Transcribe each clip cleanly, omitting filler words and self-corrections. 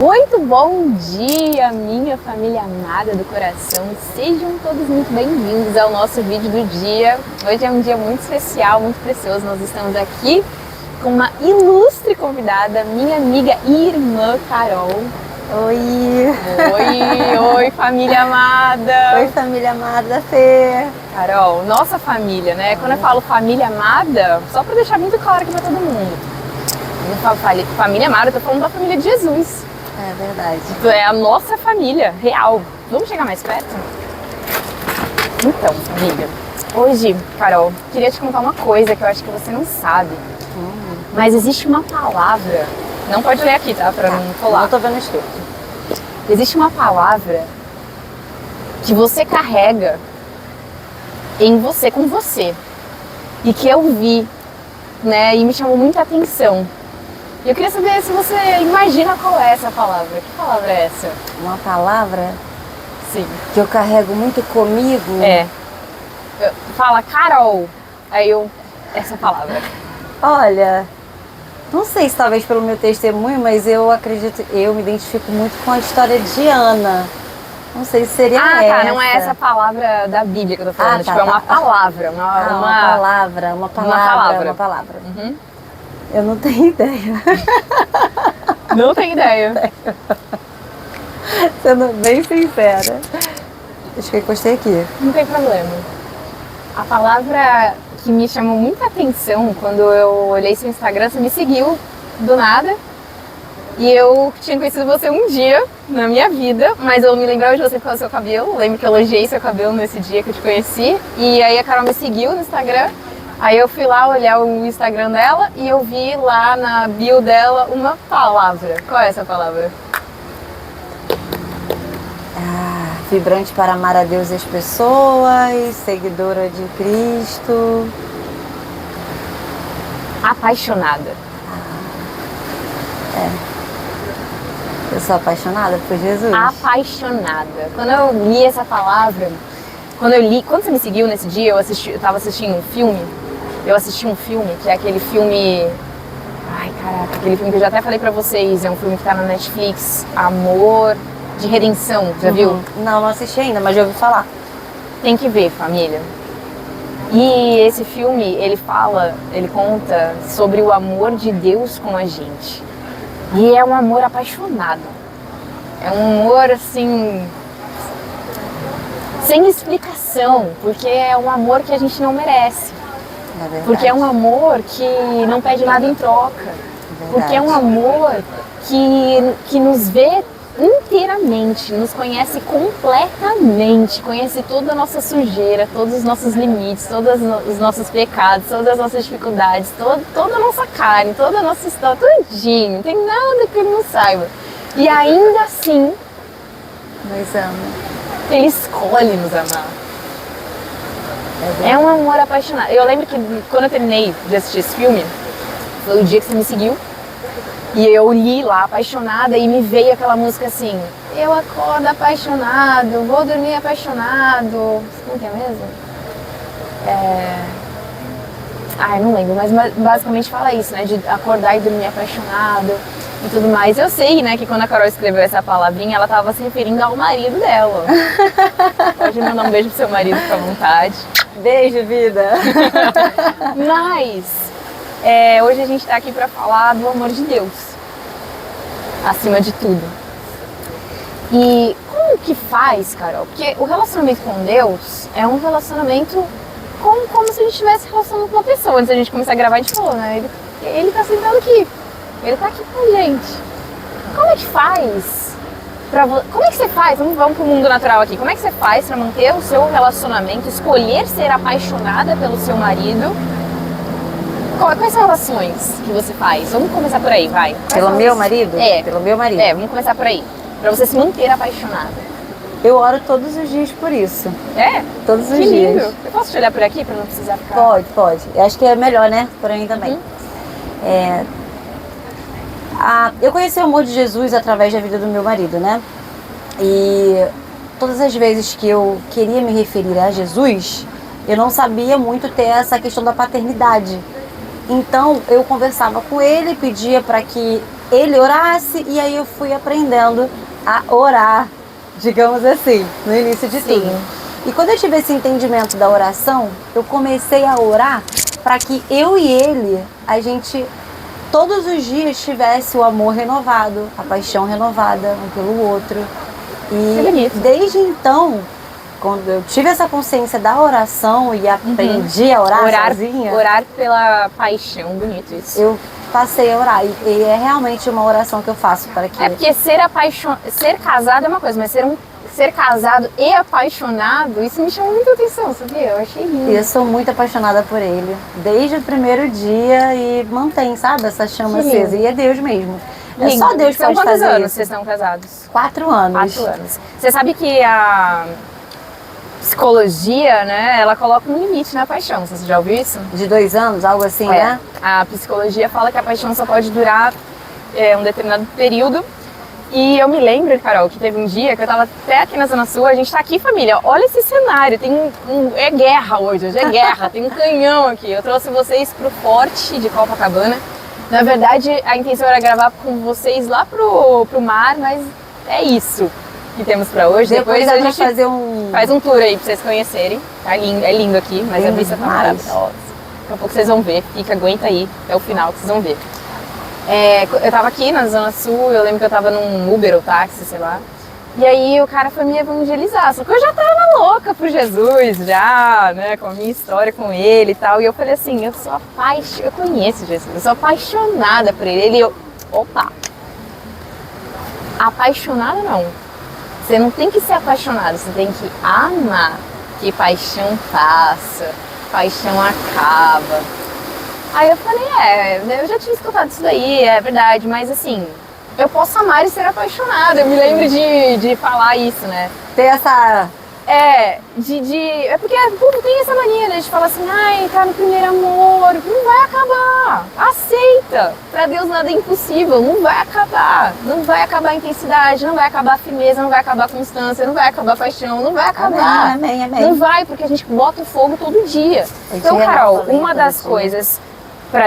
Muito bom dia, minha família amada do coração. Sejam todos muito bem-vindos ao nosso vídeo do dia. Hoje é um dia muito especial, muito precioso. Nós estamos aqui com uma ilustre convidada, minha amiga e irmã Carol. Oi! Oi, família amada! Oi, família amada, Fê! Carol, nossa família, né? Quando eu falo família amada, só pra deixar muito claro aqui pra todo mundo. Quando eu falo família amada, eu tô falando da família de Jesus. É verdade. É a nossa família real. Vamos chegar mais perto? Então, família, hoje, Carol, queria te contar uma coisa que eu acho que você não sabe. Mas existe uma palavra, não pode ler aqui, tá? Pra não colar. Não tô vendo escrito. Existe uma palavra que você carrega em você, com você. E que eu vi, né? E me chamou muita atenção. E eu queria saber se você imagina qual é essa palavra. Que palavra é essa? Uma palavra Sim. que eu carrego muito comigo. É. Fala, Carol. Essa palavra. Olha, não sei se talvez pelo meu testemunho, mas eu acredito, eu me identifico muito com a história de Ana. Não sei se seria essa. Tá, não é essa palavra da Bíblia que eu tô falando. Tá, tipo, é uma palavra. Uma palavra. Uhum. Eu não tenho ideia. Não tenho ideia. Sendo bem sincera. Acho que eu encostei aqui. Não tem problema. A palavra que me chamou muita atenção quando eu olhei seu Instagram, você me seguiu do nada. E eu tinha conhecido você um dia na minha vida, mas eu me lembrava de você por causa do seu cabelo. Eu lembro que eu elogiei seu cabelo nesse dia que eu te conheci. E aí a Carol me seguiu no Instagram. Aí eu fui lá olhar o Instagram dela e eu vi lá na bio dela uma palavra. Qual é essa palavra? Vibrante para amar a Deus e as pessoas, seguidora de Cristo. Apaixonada. Eu sou apaixonada por Jesus. Apaixonada. Quando eu li essa palavra, quando você me seguiu nesse dia, eu tava assistindo um filme. Eu assisti um filme, que é aquele filme... Ai, caraca, aquele filme que eu já até falei pra vocês. É um filme que tá na Netflix. Amor de Redenção. Já viu? Não assisti ainda, mas já ouvi falar. Tem que ver, família. E esse filme, ele conta sobre o amor de Deus com a gente. E é um amor apaixonado. É um amor, assim... sem explicação. Porque é um amor que a gente não merece. Porque é um amor que não pede nada em troca. Porque é um amor que nos vê inteiramente, nos conhece completamente, conhece toda a nossa sujeira, todos os nossos limites, todos os nossos pecados, todas as nossas dificuldades, toda a nossa carne, toda a nossa história, tudinho. Não tem nada que ele não saiba. E ainda assim, Nos ama. ele escolhe nos amar. É um amor apaixonado. Eu lembro que quando eu terminei de assistir esse filme, foi o dia que você me seguiu. E eu li lá, apaixonada, e me veio aquela música assim: eu acordo apaixonado, vou dormir apaixonado. Como que é mesmo? Eu não lembro, mas basicamente fala isso, né? De acordar e dormir apaixonado e tudo mais. Eu sei, né, que quando a Carol escreveu essa palavrinha, ela estava se referindo ao marido dela. Pode mandar um beijo pro seu marido, fica à vontade. Beijo, vida! Mas hoje a gente tá aqui pra falar do amor de Deus, acima de tudo. E como que faz, Carol? Porque o relacionamento com Deus é um relacionamento como se a gente estivesse relacionando com uma pessoa. Antes da gente começar a gravar, a gente falou, né? Ele tá sentado aqui, ele tá aqui com a gente. Como é que faz? Como é que você faz? Vamos pro mundo natural aqui. Como é que você faz pra manter o seu relacionamento, escolher ser apaixonada pelo seu marido? Quais são as ações que você faz? Vamos começar por aí, vai. Pelo meu marido? É. Pelo meu marido. Vamos começar por aí. Pra você se manter apaixonada. Eu oro todos os dias por isso. É? Todos os Que lindo. dias. Eu posso te olhar por aqui pra não precisar ficar... Pode. Eu acho que é melhor, né? Por aí também. Eu conheci o amor de Jesus através da vida do meu marido, né? E todas as vezes que eu queria me referir a Jesus, eu não sabia muito ter essa questão da paternidade. Então eu conversava com ele, pedia para que ele orasse, e aí eu fui aprendendo a orar, digamos assim, no início de Sim. tudo. E quando eu tive esse entendimento da oração, eu comecei a orar para que eu e ele, a gente todos os dias tivesse o amor renovado, a paixão renovada um pelo outro. E desde então, quando eu tive essa consciência da oração e aprendi a orar sozinha... Orar pela paixão, bonito isso. Eu passei a orar, e é realmente uma oração que eu faço para que... É porque ser casado é uma coisa, mas ser casado e apaixonado, isso me chamou muita atenção, sabia? Eu achei lindo. E eu sou muito apaixonada por ele, desde o primeiro dia, e mantém, sabe, essa chama acesa. E é Deus mesmo. É só Deus que pode fazer isso. São quantos anos vocês estão casados? 4 anos. 4 anos. Você sabe que a psicologia, né, ela coloca um limite na paixão. Você já ouviu isso? De 2 anos, algo assim, né? A psicologia fala que a paixão só pode durar um determinado período. E eu me lembro, Carol, que teve um dia que eu tava até aqui na Zona Sul, a gente tá aqui, família, olha esse cenário, é guerra hoje é guerra, tem um canhão aqui. Eu trouxe vocês pro Forte de Copacabana. Na verdade, a intenção era gravar com vocês lá pro mar, mas é isso que temos pra hoje. Depois a gente faz um tour aí pra vocês conhecerem. Tá lindo, é lindo aqui, mas a vista tá maravilhosa. Daqui a pouco vocês vão ver, aguenta aí até o final que vocês vão ver. Eu tava aqui na Zona Sul, eu lembro que eu tava num Uber ou táxi, sei lá. E aí o cara foi me evangelizar, só que eu já tava louca por Jesus, já, né, com a minha história com ele e tal. E eu falei assim, eu conheço Jesus, eu sou apaixonada por ele. Opa, apaixonada não. Você não tem que ser apaixonado, você tem que amar, que paixão passa, paixão acaba. Aí eu falei, eu já tinha escutado isso daí, é verdade, mas assim, eu posso amar e ser apaixonada. Eu me lembro de falar isso, né? Ter essa... É porque o povo tem essa mania, né, de falar assim, ai, tá no primeiro amor, não vai acabar, aceita, pra Deus nada é impossível, não vai acabar a intensidade, não vai acabar a firmeza, não vai acabar a constância, não vai acabar a paixão, não vai acabar. Amém. Não vai, porque a gente bota o fogo todo dia. Então, Carol, uma das coisas pra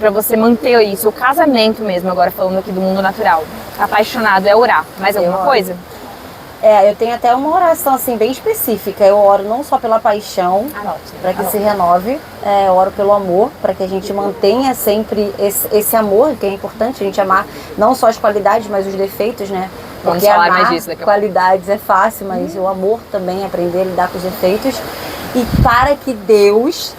você manter isso, o casamento mesmo, agora falando aqui do mundo natural, apaixonado, é orar. Mais alguma coisa? Eu tenho até uma oração assim bem específica. Eu oro não só pela paixão, para que se renove, eu oro pelo amor, para que a gente mantenha sempre esse amor, que é importante a gente amar não só as qualidades, mas os defeitos, né? Porque falar amar mais disso daqui a qualidades é fácil, mas o amor também, aprender a lidar com os defeitos. E para que Deus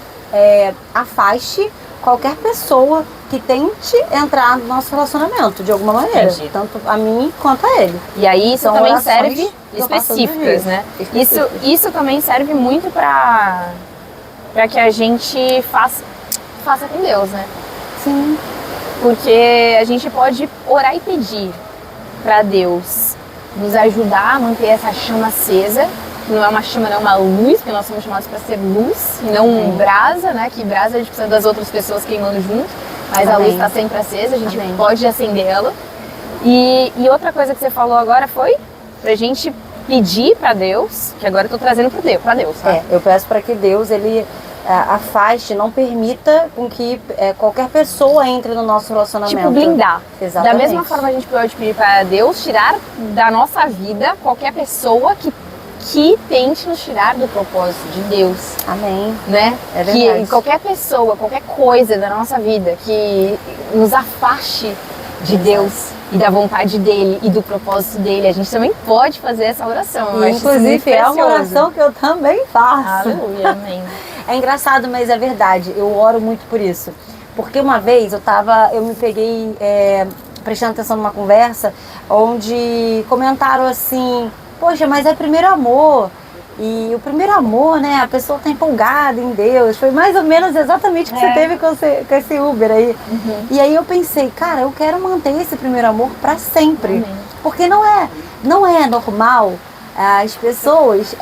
afaste qualquer pessoa que tente entrar no nosso relacionamento de alguma maneira, tanto a mim quanto a ele. E aí isso também serve específicas, né? Isso também serve muito para que a gente faça com Deus, né? Sim. Porque a gente pode orar e pedir para Deus nos ajudar a manter essa chama acesa. Não é uma chama, não é uma luz, porque nós somos chamados para ser luz, e não brasa, né? Que brasa a gente precisa das outras pessoas queimando junto, mas a luz está sempre acesa, a gente pode acendê-la. E outra coisa que você falou agora foi pra gente pedir para Deus, que agora eu tô trazendo para Deus, tá? Eu peço para que Deus, ele afaste, não permita com que qualquer pessoa entre no nosso relacionamento. Tipo, blindar. Exatamente. Da mesma forma a gente pode pedir para Deus tirar da nossa vida qualquer pessoa que tente nos tirar do propósito de Deus. Amém. Né? É verdade. Que qualquer pessoa, qualquer coisa da nossa vida que nos afaste de Deus e da vontade dele e do propósito dele, a gente também pode fazer essa oração. E, inclusive, é uma oração que eu também faço. Aleluia, amém. É engraçado, mas é verdade. Eu oro muito por isso. Porque uma vez eu me peguei prestando atenção numa conversa onde comentaram assim: poxa, mas é primeiro amor. E o primeiro amor, né? A pessoa tá empolgada em Deus. Foi mais ou menos exatamente o que você teve com esse Uber aí. E aí eu pensei, cara, eu quero manter esse primeiro amor para sempre. Amém. Porque não é normal as pessoas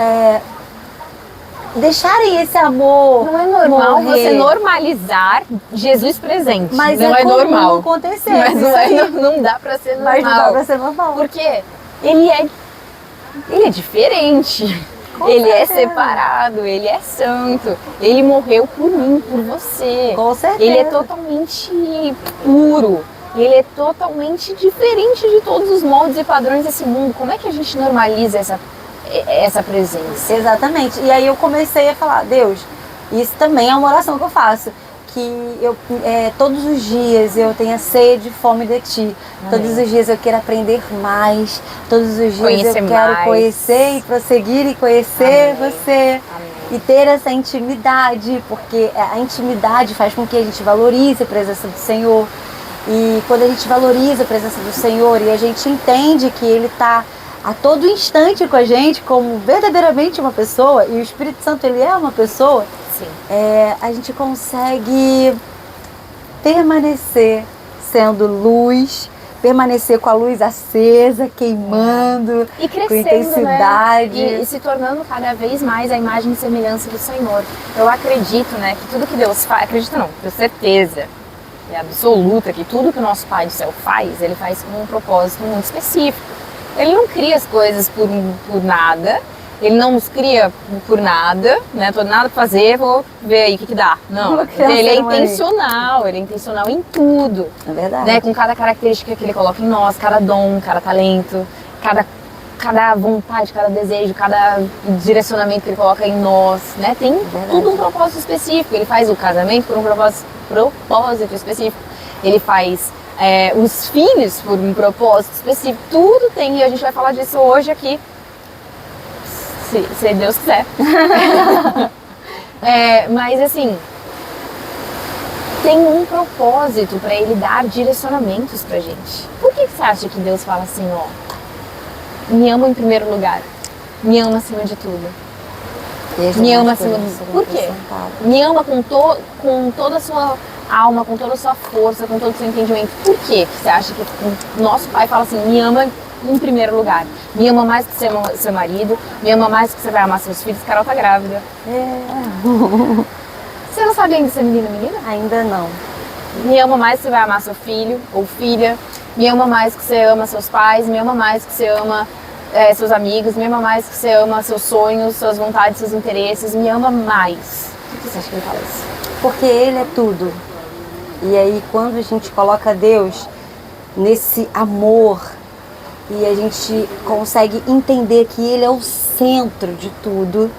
deixarem esse amor. Não é normal morrer. você normalizar Jesus presente. Mas não é normal acontecer. Mas não dá pra ser normal. Mas não dá pra ser normal. Porque ele é diferente. Ele é separado, ele é santo. Ele morreu por mim, por você. Com certeza. Ele é totalmente puro. ele é totalmente diferente de todos os moldes e padrões desse mundo. Como é que a gente normaliza essa presença? Exatamente. E aí eu comecei a falar, Deus, isso também é uma oração que eu faço. Que eu, todos os dias eu tenha sede e fome de Ti. Amém. Todos os dias eu quero aprender mais. Todos os dias conhecer eu quero mais. Conhecer e prosseguir e conhecer Amém. Você. Amém. E ter essa intimidade, porque a intimidade faz com que a gente valorize a presença do Senhor. E quando a gente valoriza a presença do Senhor e a gente entende que Ele está a todo instante com a gente como verdadeiramente uma pessoa, e o Espírito Santo ele é uma pessoa, a gente consegue permanecer sendo luz, permanecer com a luz acesa, queimando, e crescendo, com intensidade. Né? E se tornando cada vez mais a imagem e semelhança do Senhor. Eu acredito, né, que tudo que Deus faz, acredito não, tenho certeza, é absoluta, que tudo que o nosso Pai do Céu faz, Ele faz com um propósito muito específico. Ele não cria as coisas por nada, Ele não nos cria por nada, né? Tô nada pra fazer, vou ver aí o que dá. Não, ele é intencional, ele é intencional em tudo. É verdade. Né? Com cada característica que Ele coloca em nós, cada dom, cada talento, cada vontade, cada desejo, cada direcionamento que Ele coloca em nós, né? Tem tudo um propósito específico. Ele faz o casamento por um propósito específico. Ele faz os filhos por um propósito específico. Tudo tem, e a gente vai falar disso hoje aqui, se Deus quiser. Mas assim, tem um propósito para Ele dar direcionamentos pra gente. Por que você acha que Deus fala assim, ó, me ama em primeiro lugar, me ama acima de tudo? Me ama acima de tudo. Por quê? Me ama com toda a sua alma, com toda a sua força, com todo o seu entendimento. Por quê que você acha que o nosso Pai fala assim, me ama em primeiro lugar? Me ama mais que você ama seu marido, me ama mais que você vai amar seus filhos. Carol tá grávida. Você não sabe ainda se é menino ou menina? Ainda não. Me ama mais que você vai amar seu filho ou filha. Me ama mais que você ama seus pais. Me ama mais que você ama seus amigos. Me ama mais que você ama seus sonhos, suas vontades, seus interesses. Me ama mais. Por que você acha que Ele fala isso? Porque Ele é tudo. E aí quando a gente coloca Deus nesse amor e a gente consegue entender que Ele é o centro de tudo,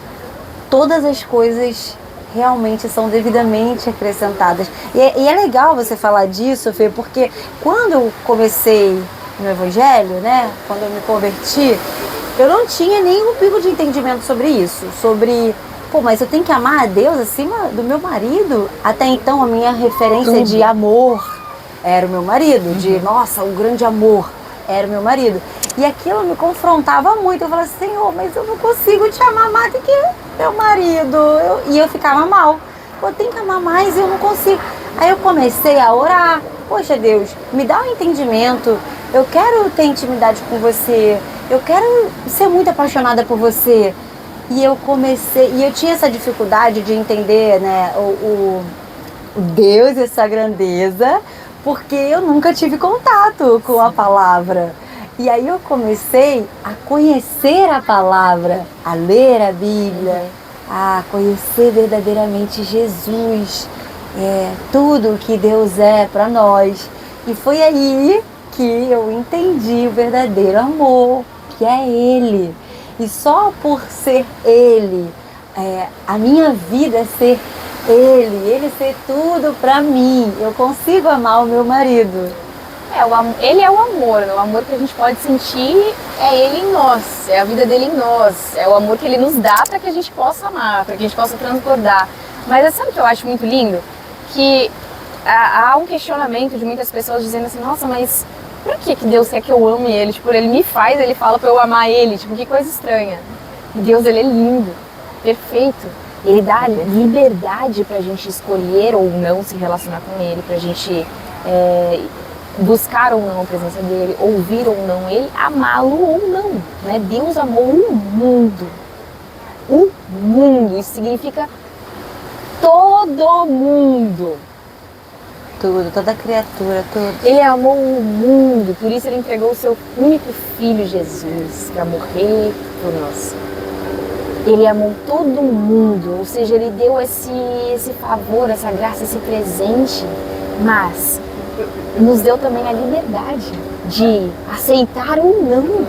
todas as coisas realmente são devidamente acrescentadas. E é legal você falar disso, Fê, porque quando eu comecei no Evangelho, né, quando eu me converti, eu não tinha nenhum pingo de entendimento sobre isso, sobre... Pô, mas eu tenho que amar a Deus acima do meu marido? Até então a minha referência de amor era o meu marido, de nossa, o grande amor era o meu marido. E aquilo me confrontava muito. Eu falava assim, Senhor, mas eu não consigo te amar mais do que meu marido. E eu ficava mal. Pô, eu tenho que amar mais e eu não consigo. Aí eu comecei a orar. Poxa, Deus, me dá um entendimento. Eu quero ter intimidade com você. Eu quero ser muito apaixonada por você. E eu comecei, e eu tinha essa dificuldade de entender, né, o Deus e essa grandeza, porque eu nunca tive contato com a palavra. E aí eu comecei a conhecer a palavra, a ler a Bíblia, a conhecer verdadeiramente Jesus, tudo o que Deus é para nós. E foi aí que eu entendi o verdadeiro amor, que é Ele. E só por ser Ele, a minha vida ser Ele ser tudo pra mim, eu consigo amar o meu marido. Ele é o amor que a gente pode sentir é Ele em nós, é a vida dele em nós, é o amor que Ele nos dá para que a gente possa amar, para que a gente possa transbordar. Mas sabe o que eu acho muito lindo? Que há um questionamento de muitas pessoas dizendo assim, nossa, mas por que Deus quer que eu ame Ele? Tipo, Ele me faz, Ele fala pra eu amar Ele. Tipo, que coisa estranha. Deus, Ele é lindo, perfeito. Ele dá liberdade pra gente escolher ou não se relacionar com Ele, pra gente buscar ou não a presença dEle, ouvir ou não Ele, amá-lo ou não. Né? Deus amou o mundo. O mundo. Isso significa todo mundo. Tudo, toda criatura, tudo. Ele amou o mundo, por isso Ele entregou o seu único Filho, Jesus, para morrer por nós. Ele amou todo mundo, ou seja, Ele deu esse favor, essa graça, esse presente, mas nos deu também a liberdade de aceitar ou não.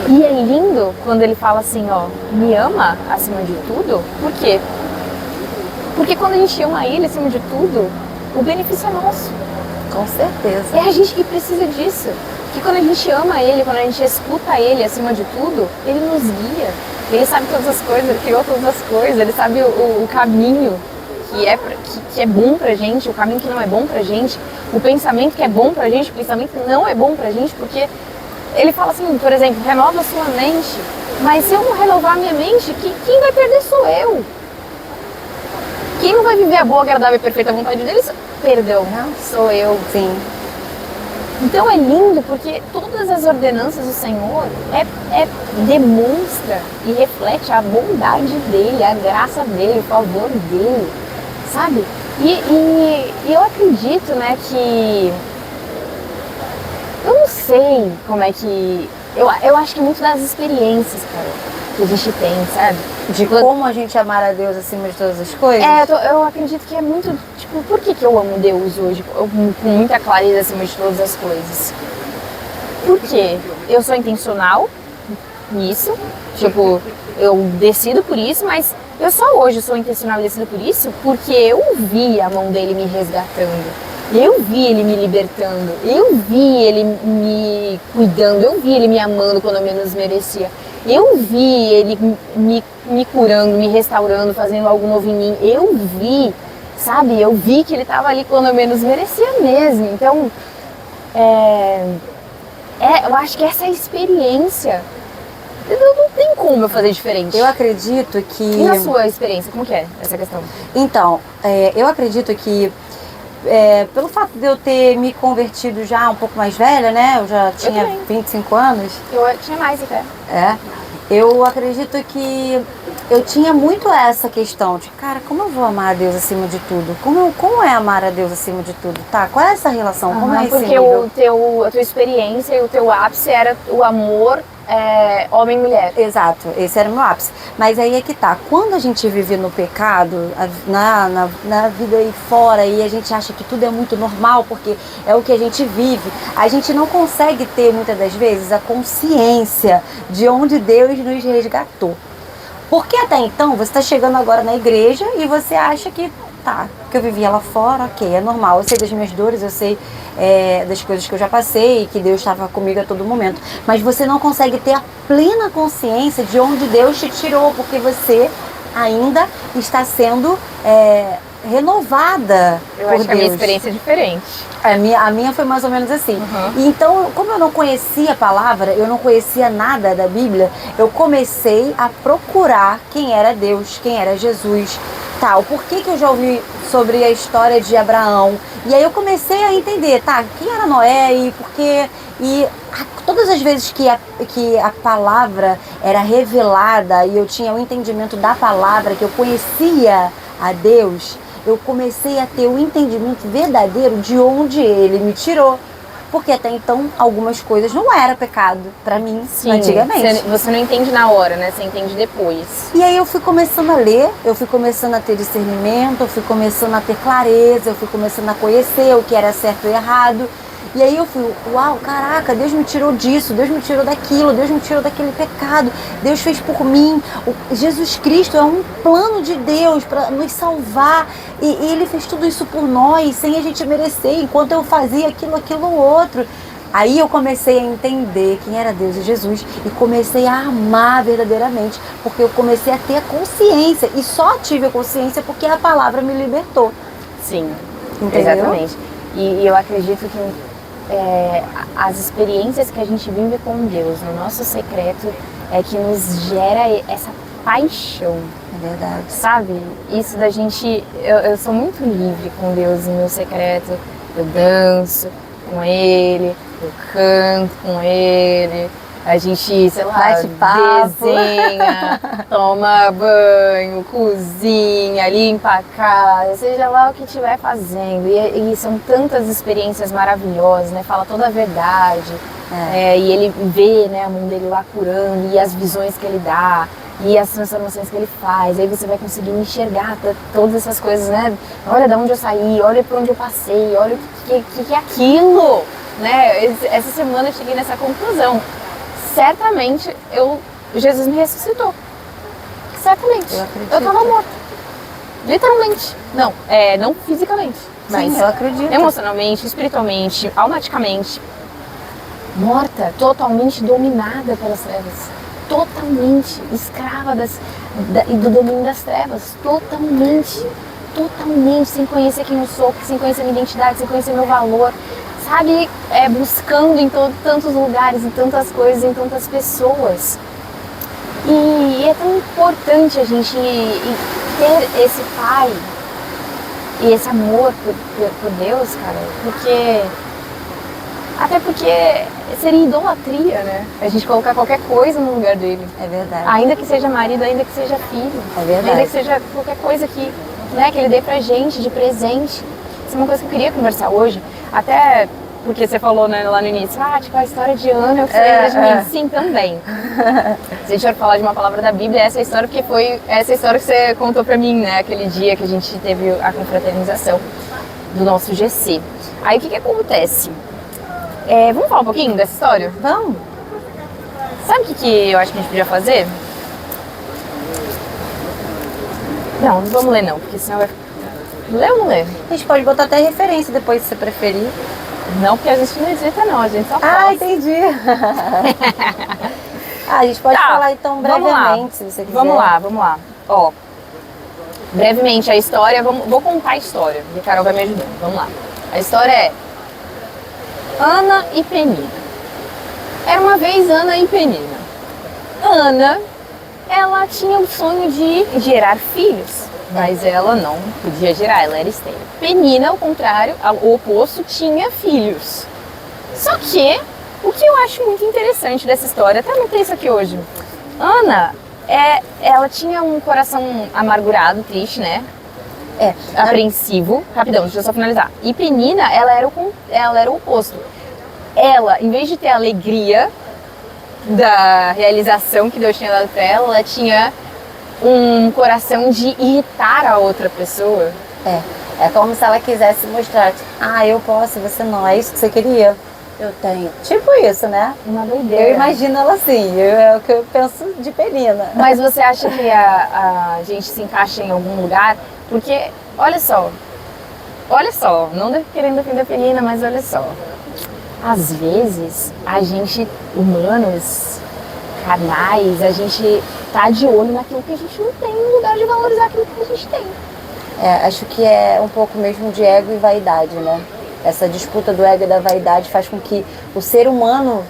E é lindo quando ele fala assim, ó, me ama acima de tudo. Por quê? Porque quando a gente ama ele acima de tudo, o benefício é nosso. Com certeza. É a gente que precisa disso. Que quando a gente ama ele, quando a gente escuta ele acima de tudo, ele nos guia. Ele sabe todas as coisas, ele criou todas as coisas, ele sabe o caminho que é bom pra gente, o caminho que não é bom pra gente, o pensamento que é bom pra gente, o pensamento que não é bom pra gente, porque ele fala assim, por exemplo, renova a sua mente, mas se eu não renovar a minha mente, quem vai perder sou eu. Quem não vai viver a boa, agradável e perfeita vontade dele, perdão, sou eu. Sim. Então é lindo porque todas as ordenanças do Senhor demonstra e reflete a bondade dele, a graça dele, o favor dele, sabe? E eu acredito, né, que eu não sei como é que eu acho que é muito das experiências, cara, que a gente tem, sabe? De como a gente amar a Deus acima de todas as coisas? Eu acredito que é muito, tipo, por que eu amo Deus hoje com muita clareza acima de todas as coisas? Porque eu sou intencional nisso, tipo, eu decido por isso, mas eu só hoje sou intencional e decido por isso porque eu vi a mão dele me resgatando, eu vi ele me libertando, eu vi ele me cuidando, eu vi ele me amando quando eu menos merecia. Eu vi ele me curando, me restaurando, fazendo algo novo em mim. Eu vi, sabe? Eu vi que ele estava ali quando eu menos merecia mesmo. Então, eu acho que essa experiência, não tem como eu fazer diferente. Eu acredito que... E na sua experiência, como que é essa questão? Então, eu acredito que pelo fato de eu ter me convertido já um pouco mais velha, né? Eu já tinha 25 anos. Eu tinha mais até. Eu acredito que eu tinha muito essa questão de, cara, como eu vou amar a Deus acima de tudo? Como é amar a Deus acima de tudo? Tá, qual é essa relação? Como é esse porque nível? a tua experiência e o teu ápice era o amor homem e mulher. Exato, esse era o meu ápice. Mas aí é que tá, quando a gente vive no pecado, na vida aí fora, e a gente acha que tudo é muito normal, porque é o que a gente vive, a gente não consegue ter, muitas das vezes, a consciência de onde Deus nos resgatou. Porque até então, você está chegando agora na igreja e você acha que, tá, que eu vivia lá fora, ok, é normal, eu sei das minhas dores, eu sei das coisas que eu já passei, que Deus estava comigo a todo momento, mas você não consegue ter a plena consciência de onde Deus te tirou, porque você ainda está sendo renovada por Deus. Eu acho que a minha experiência é diferente. A minha foi mais ou menos assim. E então, como eu não conhecia a palavra, eu não conhecia nada da Bíblia, eu comecei a procurar quem era Deus, quem era Jesus, tal. Por que eu já ouvi sobre a história de Abraão? E aí eu comecei a entender, tá, quem era Noé e por quê? E todas as vezes que a palavra era revelada e eu tinha o entendimento da palavra, que eu conhecia a Deus, eu comecei a ter o entendimento verdadeiro de onde ele me tirou. Porque até então algumas coisas não eram pecado pra mim. Sim, antigamente. Você não entende na hora, né? Você entende depois. E aí eu fui começando a ler, eu fui começando a ter discernimento, eu fui começando a ter clareza, eu fui começando a conhecer o que era certo e errado. E aí eu fui, uau, caraca, Deus me tirou disso, Deus me tirou daquilo, Deus me tirou daquele pecado, Deus fez por mim. Jesus Cristo é um plano de Deus para nos salvar e Ele fez tudo isso por nós, sem a gente merecer, enquanto eu fazia aquilo outro. Aí eu comecei a entender quem era Deus e Jesus e comecei a amar verdadeiramente, porque eu comecei a ter a consciência e só tive a consciência porque a palavra me libertou. Sim, entendeu? Exatamente. E eu acredito que as experiências que a gente vive com Deus no nosso secreto é que nos gera essa paixão. É verdade. Sabe? Isso da gente... Eu sou muito livre com Deus no meu secreto. Eu danço com Ele, eu canto com Ele. A gente, sei lá, desenha, toma banho, cozinha, limpa a casa, seja lá o que estiver fazendo. E são tantas experiências maravilhosas, né? Fala toda a verdade. E ele vê, né, a mão dele lá curando e as visões que ele dá. e as transformações que ele faz, aí você vai conseguir enxergar todas essas coisas, né? Olha de onde eu saí, olha por onde eu passei, olha o que é aquilo, né? Essa semana eu cheguei nessa conclusão. Certamente Jesus me ressuscitou. Certamente. Eu estava morta. Literalmente. Não fisicamente. Mas sim, eu acredito. Emocionalmente, espiritualmente, almaticamente. Morta, totalmente dominada pelas trevas. Totalmente escrava do domínio das trevas. Totalmente, sem conhecer quem eu sou, sem conhecer minha identidade, sem conhecer meu valor. Sabe, buscando em tantos lugares, em tantas coisas, em tantas pessoas. E é tão importante a gente ter esse pai e esse amor por Deus, cara, até porque seria idolatria, né? A gente colocar qualquer coisa no lugar dele. É verdade. Ainda que seja marido, ainda que seja filho. É verdade. Ainda que seja qualquer coisa que ele dê pra gente de presente. Isso é uma coisa que eu queria conversar hoje. Até porque você falou, né, lá no início, a história de Ana é o que você lembra de mim. Sim, também. Se a gente for falar de uma palavra da Bíblia, essa história, porque foi essa história que você contou pra mim, né, aquele dia que a gente teve a confraternização do nosso GC. Aí o que acontece? Vamos falar um pouquinho dessa história? Vamos. Sabe o que eu acho que a gente podia fazer? Não vamos ler não, porque senão vai... Lê ou não lê? A gente pode botar até referência depois, se você preferir. Não, porque a gente não edita não, a gente só fala. Ah, entendi. A gente pode falar então brevemente, se você quiser. Vamos lá. Ó, brevemente a história, vou contar a história, e a Carol vai me ajudando. Vamos lá. A história é Ana e Penina. Era uma vez Ana e Penina. Ana, ela tinha o sonho de gerar filhos, mas ela não podia gerar, ela era estéril. Penina, ao contrário, o oposto, tinha filhos. Só que, o que eu acho muito interessante dessa história, até anotei isso aqui hoje. Ana, ela tinha um coração amargurado, triste, né? Apreensivo. Rapidão, deixa eu só finalizar. E Penina, ela era o oposto. Ela, em vez de ter a alegria da realização que Deus tinha dado pra ela tinha um coração de irritar a outra pessoa. É como se ela quisesse mostrar, eu posso, você não, é isso que você queria? Eu tenho. Tipo isso, né? Uma doideira. Eu imagino ela assim, é o que eu penso de Penina. Mas você acha que a gente se encaixa em algum lugar? Porque, olha só, não querendo defender a Penina, mas olha só. Às vezes, a gente, humanos, carnais, a gente tá de olho naquilo que a gente não tem, no lugar de valorizar aquilo que a gente tem. Acho que é um pouco mesmo de ego e vaidade, né? Essa disputa do ego e da vaidade faz com que o ser humano,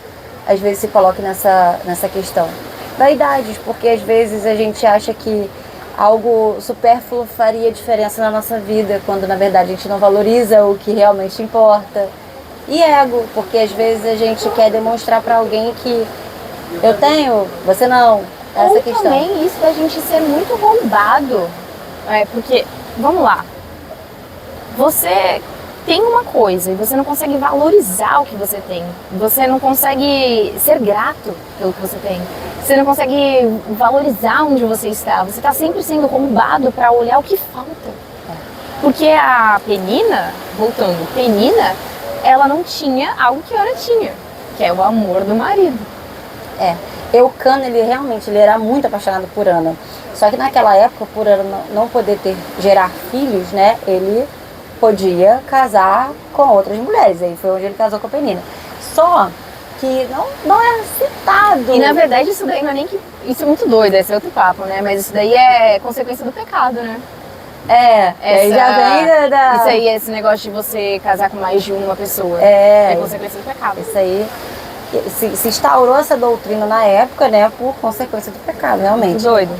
às vezes, se coloque nessa questão. Vaidades, porque às vezes a gente acha que algo supérfluo faria diferença na nossa vida, quando na verdade a gente não valoriza o que realmente importa. E ego, porque às vezes a gente quer demonstrar para alguém que eu tenho, você não. Essa Ou questão. Também isso da gente ser muito roubado. Porque, vamos lá, você tem uma coisa e você não consegue valorizar o que você tem. Você não consegue ser grato pelo que você tem. Você não consegue valorizar onde você está. Você está sempre sendo roubado para olhar o que falta. Porque a Penina, voltando, Penina, ela não tinha algo que Ana tinha, que é o amor do marido. Eucana, ele era muito apaixonado por Ana. Só que naquela época, por Ana não poder gerar filhos, né, ele podia casar com outras mulheres. Aí foi onde ele casou com a Penina. Só que não é citado. E na verdade isso daí não é nem que... Isso é muito doido, esse é outro papo, né? Mas isso daí é consequência do pecado, né? Já vem da... Isso aí, esse negócio de você casar com mais de uma pessoa. É consequência do pecado. Isso aí... Se instaurou essa doutrina na época, né, por consequência do pecado, realmente. Muito doido.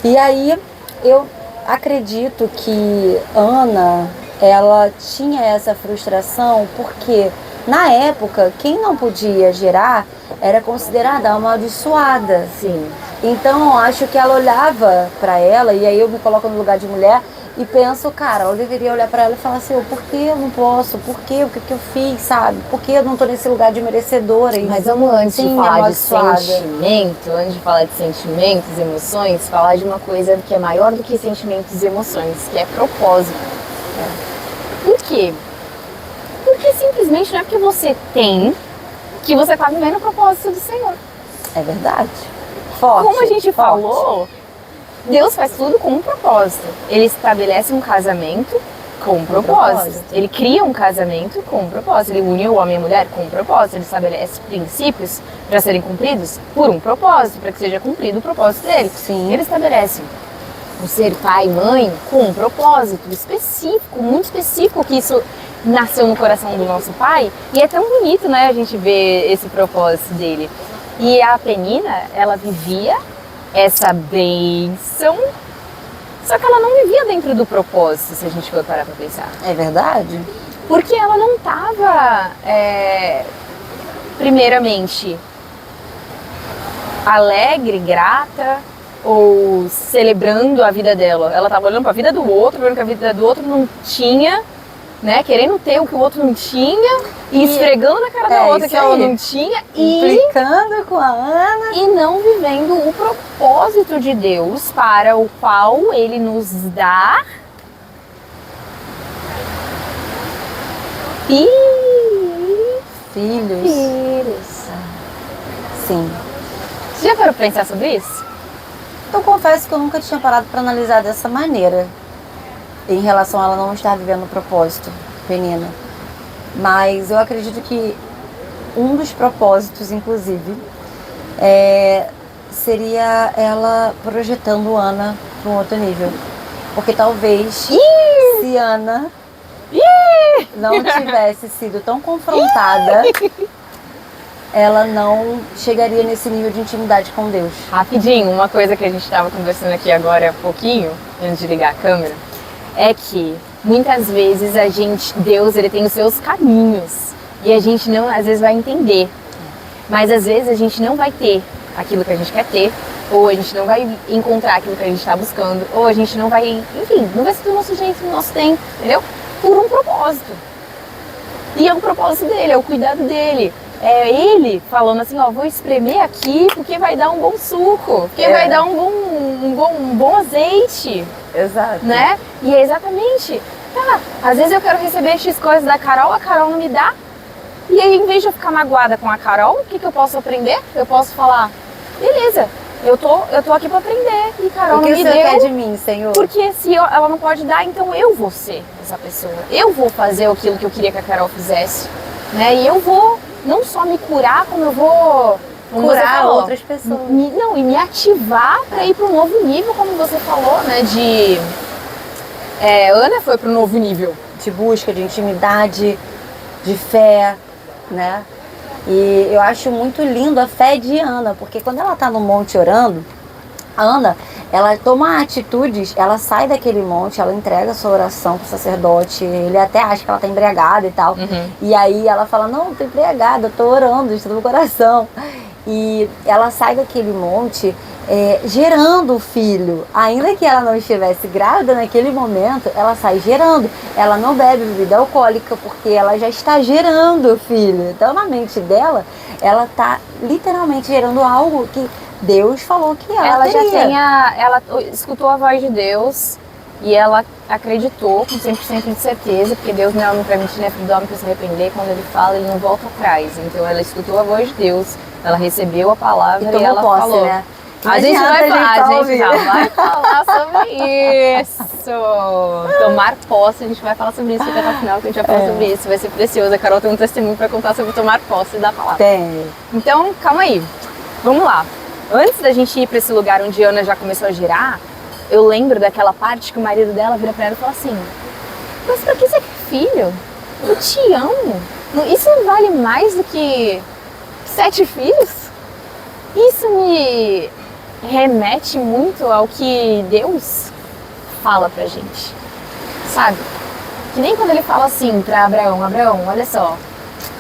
E aí, eu acredito que Ana, ela tinha essa frustração porque, na época, quem não podia gerar era considerada amaldiçoada. Sim. Então, eu acho que ela olhava para ela, e aí eu me coloco no lugar de mulher, e penso, cara, eu deveria olhar pra ela e falar assim, por que eu não posso? Por quê? O que eu fiz, sabe? Por que eu não tô nesse lugar de merecedora? Mas vamos, antes de Sim, falar de amaldiçoada. sentimento, antes de falar de sentimentos, emoções, falar de uma coisa que é maior do que sentimentos e emoções, que é propósito. Por quê? Porque simplesmente não é porque você tem que você tá vivendo o propósito do Senhor. É verdade. Forte. Como a gente forte. falou, Deus faz tudo com um propósito. Ele estabelece um casamento com um propósito. Ele cria um casamento com um propósito. Ele une o homem e a mulher com um propósito. Ele estabelece princípios para serem cumpridos por um propósito, para que seja cumprido o propósito dele. Sim. Ele estabelece o ser pai e mãe com um propósito específico, muito específico, que isso nasceu no coração do nosso pai. E é tão bonito, né, a gente ver esse propósito dele. E a Penina, ela vivia essa bênção, só que ela não vivia dentro do propósito, se a gente for parar pra pensar. É verdade? Porque ela não estava, primeiramente, alegre, grata ou celebrando a vida dela. Ela estava olhando para a vida do outro, vendo que a vida do outro não tinha, né? Querendo ter o que o outro não tinha e esfregando na cara da outra que ela não tinha implicando com a Ana e não vivendo o propósito de Deus para o qual Ele nos dá filhos. Sim. Você já parou pra pensar sobre isso? Eu confesso que eu nunca tinha parado para analisar dessa maneira em relação a ela não estar vivendo o propósito, Penina. Mas eu acredito que um dos propósitos, inclusive, seria ela projetando Ana para um outro nível. Porque talvez se Ana não tivesse sido tão confrontada, ela não chegaria nesse nível de intimidade com Deus. Rapidinho, uma coisa que a gente estava conversando aqui agora há pouquinho, antes de ligar a câmera, é que muitas vezes Deus, ele tem os seus caminhos e a gente não, às vezes, vai entender. Mas às vezes a gente não vai ter aquilo que a gente quer ter, ou a gente não vai encontrar aquilo que a gente está buscando, ou a gente não vai, enfim, não vai ser do nosso jeito, do nosso tempo, entendeu? Por um propósito. E é o propósito dele, é o cuidado dele. É ele falando assim, ó, vou espremer aqui porque vai dar um bom suco, porque vai dar um bom azeite. Exato. Né? E é exatamente, às vezes eu quero receber X coisas da Carol, a Carol não me dá. E aí, em vez de eu ficar magoada com a Carol, o que eu posso aprender? Eu posso falar, beleza, eu tô aqui pra aprender e Carol não me deu. O que você quer de mim, Senhor? Porque se ela não pode dar, então eu vou ser essa pessoa. Eu vou fazer aquilo que eu queria que a Carol fizesse. Né? E eu vou não só me curar, como eu vou curar outras pessoas. E me ativar para ir para um novo nível, como você falou, né? Ana foi para um novo nível. De busca, de intimidade, de fé, né? E eu acho muito lindo a fé de Ana, porque quando ela tá no monte orando, a Ana, ela toma atitudes, ela sai daquele monte, ela entrega a sua oração pro sacerdote, ele até acha que ela tá embriagada e tal. Uhum. E aí ela fala, não tô embriagada, eu tô orando, está no coração. E ela sai daquele monte gerando o filho. Ainda que ela não estivesse grávida naquele momento, ela sai gerando. Ela não bebe bebida alcoólica porque ela já está gerando o filho. Então na mente dela, ela tá literalmente gerando algo que Deus falou que ela teria. Ela escutou a voz de Deus e ela acreditou com 100% de certeza, porque Deus não é homem para mentir, não é filho do homem para se arrepender. Quando ele fala, ele não volta atrás. Então ela escutou a voz de Deus, ela recebeu a palavra e ela posse, falou. Né? A gente já vai falar sobre isso. Tomar posse, a gente vai falar sobre isso até o final, que a gente vai falar sobre isso. Vai ser precioso. A Carol tem um testemunho para contar sobre tomar posse da palavra. Tem. Então, calma aí. Vamos lá. Antes da gente ir para esse lugar onde Ana já começou a girar, eu lembro daquela parte que o marido dela vira para ela e fala assim: mas pra que você quer filho? Eu te amo. Isso não vale mais do que 7 filhos? Isso me remete muito ao que Deus fala pra gente, sabe? Que nem quando ele fala assim pra Abraão, olha só,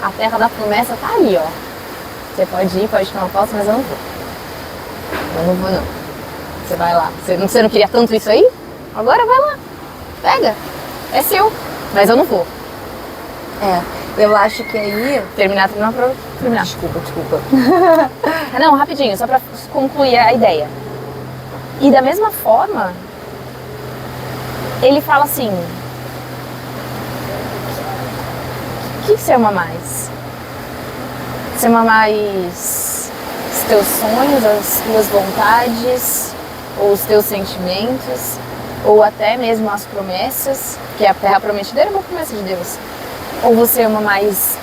a terra da promessa tá ali, ó. Você pode ir, pode tomar posse, mas eu não vou. Eu não vou não. Você vai lá. Você não queria tanto isso aí? Agora vai lá. pega, é seu, mas eu não vou. Eu acho que aí... Terminar. Desculpa. Não, rapidinho, só pra concluir a ideia. E da mesma forma, ele fala assim, o que você ama mais? Você ama mais os teus sonhos, as tuas vontades, ou os teus sentimentos, ou até mesmo as promessas, que a terra prometida era uma promessa de Deus. Ou você ama mais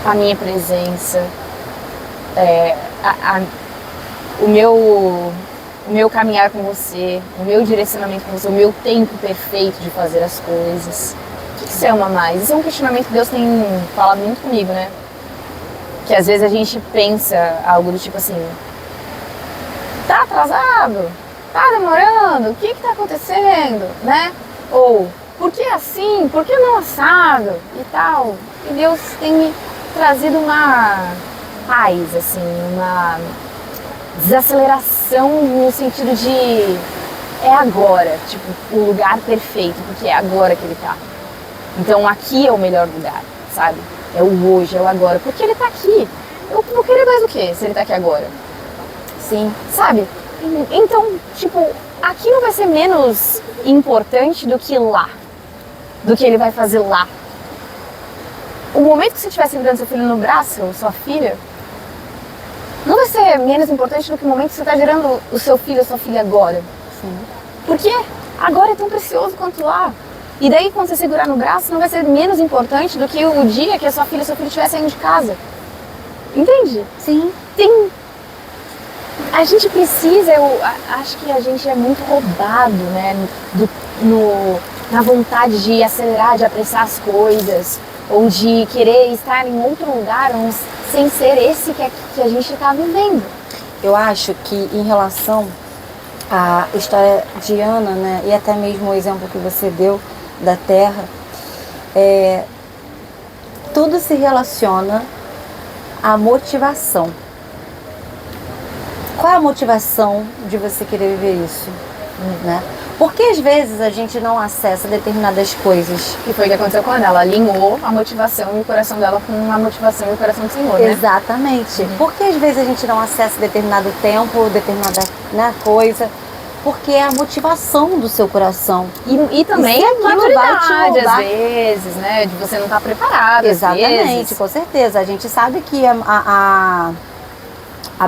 a minha presença, o meu caminhar com você, o meu direcionamento com você, o meu tempo perfeito de fazer as coisas. O que você ama mais? Isso é um questionamento que Deus tem falado muito comigo, né? Que às vezes a gente pensa algo do tipo assim, tá atrasado? Tá demorando? O que tá acontecendo? Né? Ou, por que assim? Por que não assado? E tal. E Deus tem me trazido uma paz, assim, uma desaceleração no sentido de é agora, tipo, o lugar perfeito, porque é agora que ele tá. Então aqui é o melhor lugar, sabe? É o hoje, é o agora, porque ele tá aqui. Eu vou querer mais o quê se ele tá aqui agora? Sim. Sabe? Então, tipo, aqui não vai ser menos importante do que lá, do que ele vai fazer lá. O momento que você estiver segurando seu filho no braço, ou sua filha, não vai ser menos importante do que o momento que você está gerando o seu filho ou sua filha agora. Sim. Porque agora é tão precioso quanto lá. E daí, quando você segurar no braço, não vai ser menos importante do que o dia que a sua filha ou seu filho estiver saindo de casa. Entende? Sim. A gente precisa, eu acho que a gente é muito roubado, né? Na vontade de acelerar, de apressar as coisas, ou de querer estar em outro lugar sem ser esse que a gente está vivendo. Eu acho que em relação à história de Ana, né, e até mesmo o exemplo que você deu da terra, tudo se relaciona à motivação. Qual é a motivação de você querer viver isso? Né? Porque às vezes a gente não acessa determinadas coisas. Que foi o que aconteceu com ela. Ela alinhou a motivação e o coração dela com a motivação e o coração do Senhor, né? Exatamente. Porque às vezes a gente não acessa determinado tempo, determinada, né, coisa, porque é a motivação do seu coração. E também a maturidade, às vezes, né? De você não estar preparado. Exatamente, com certeza. A gente sabe que a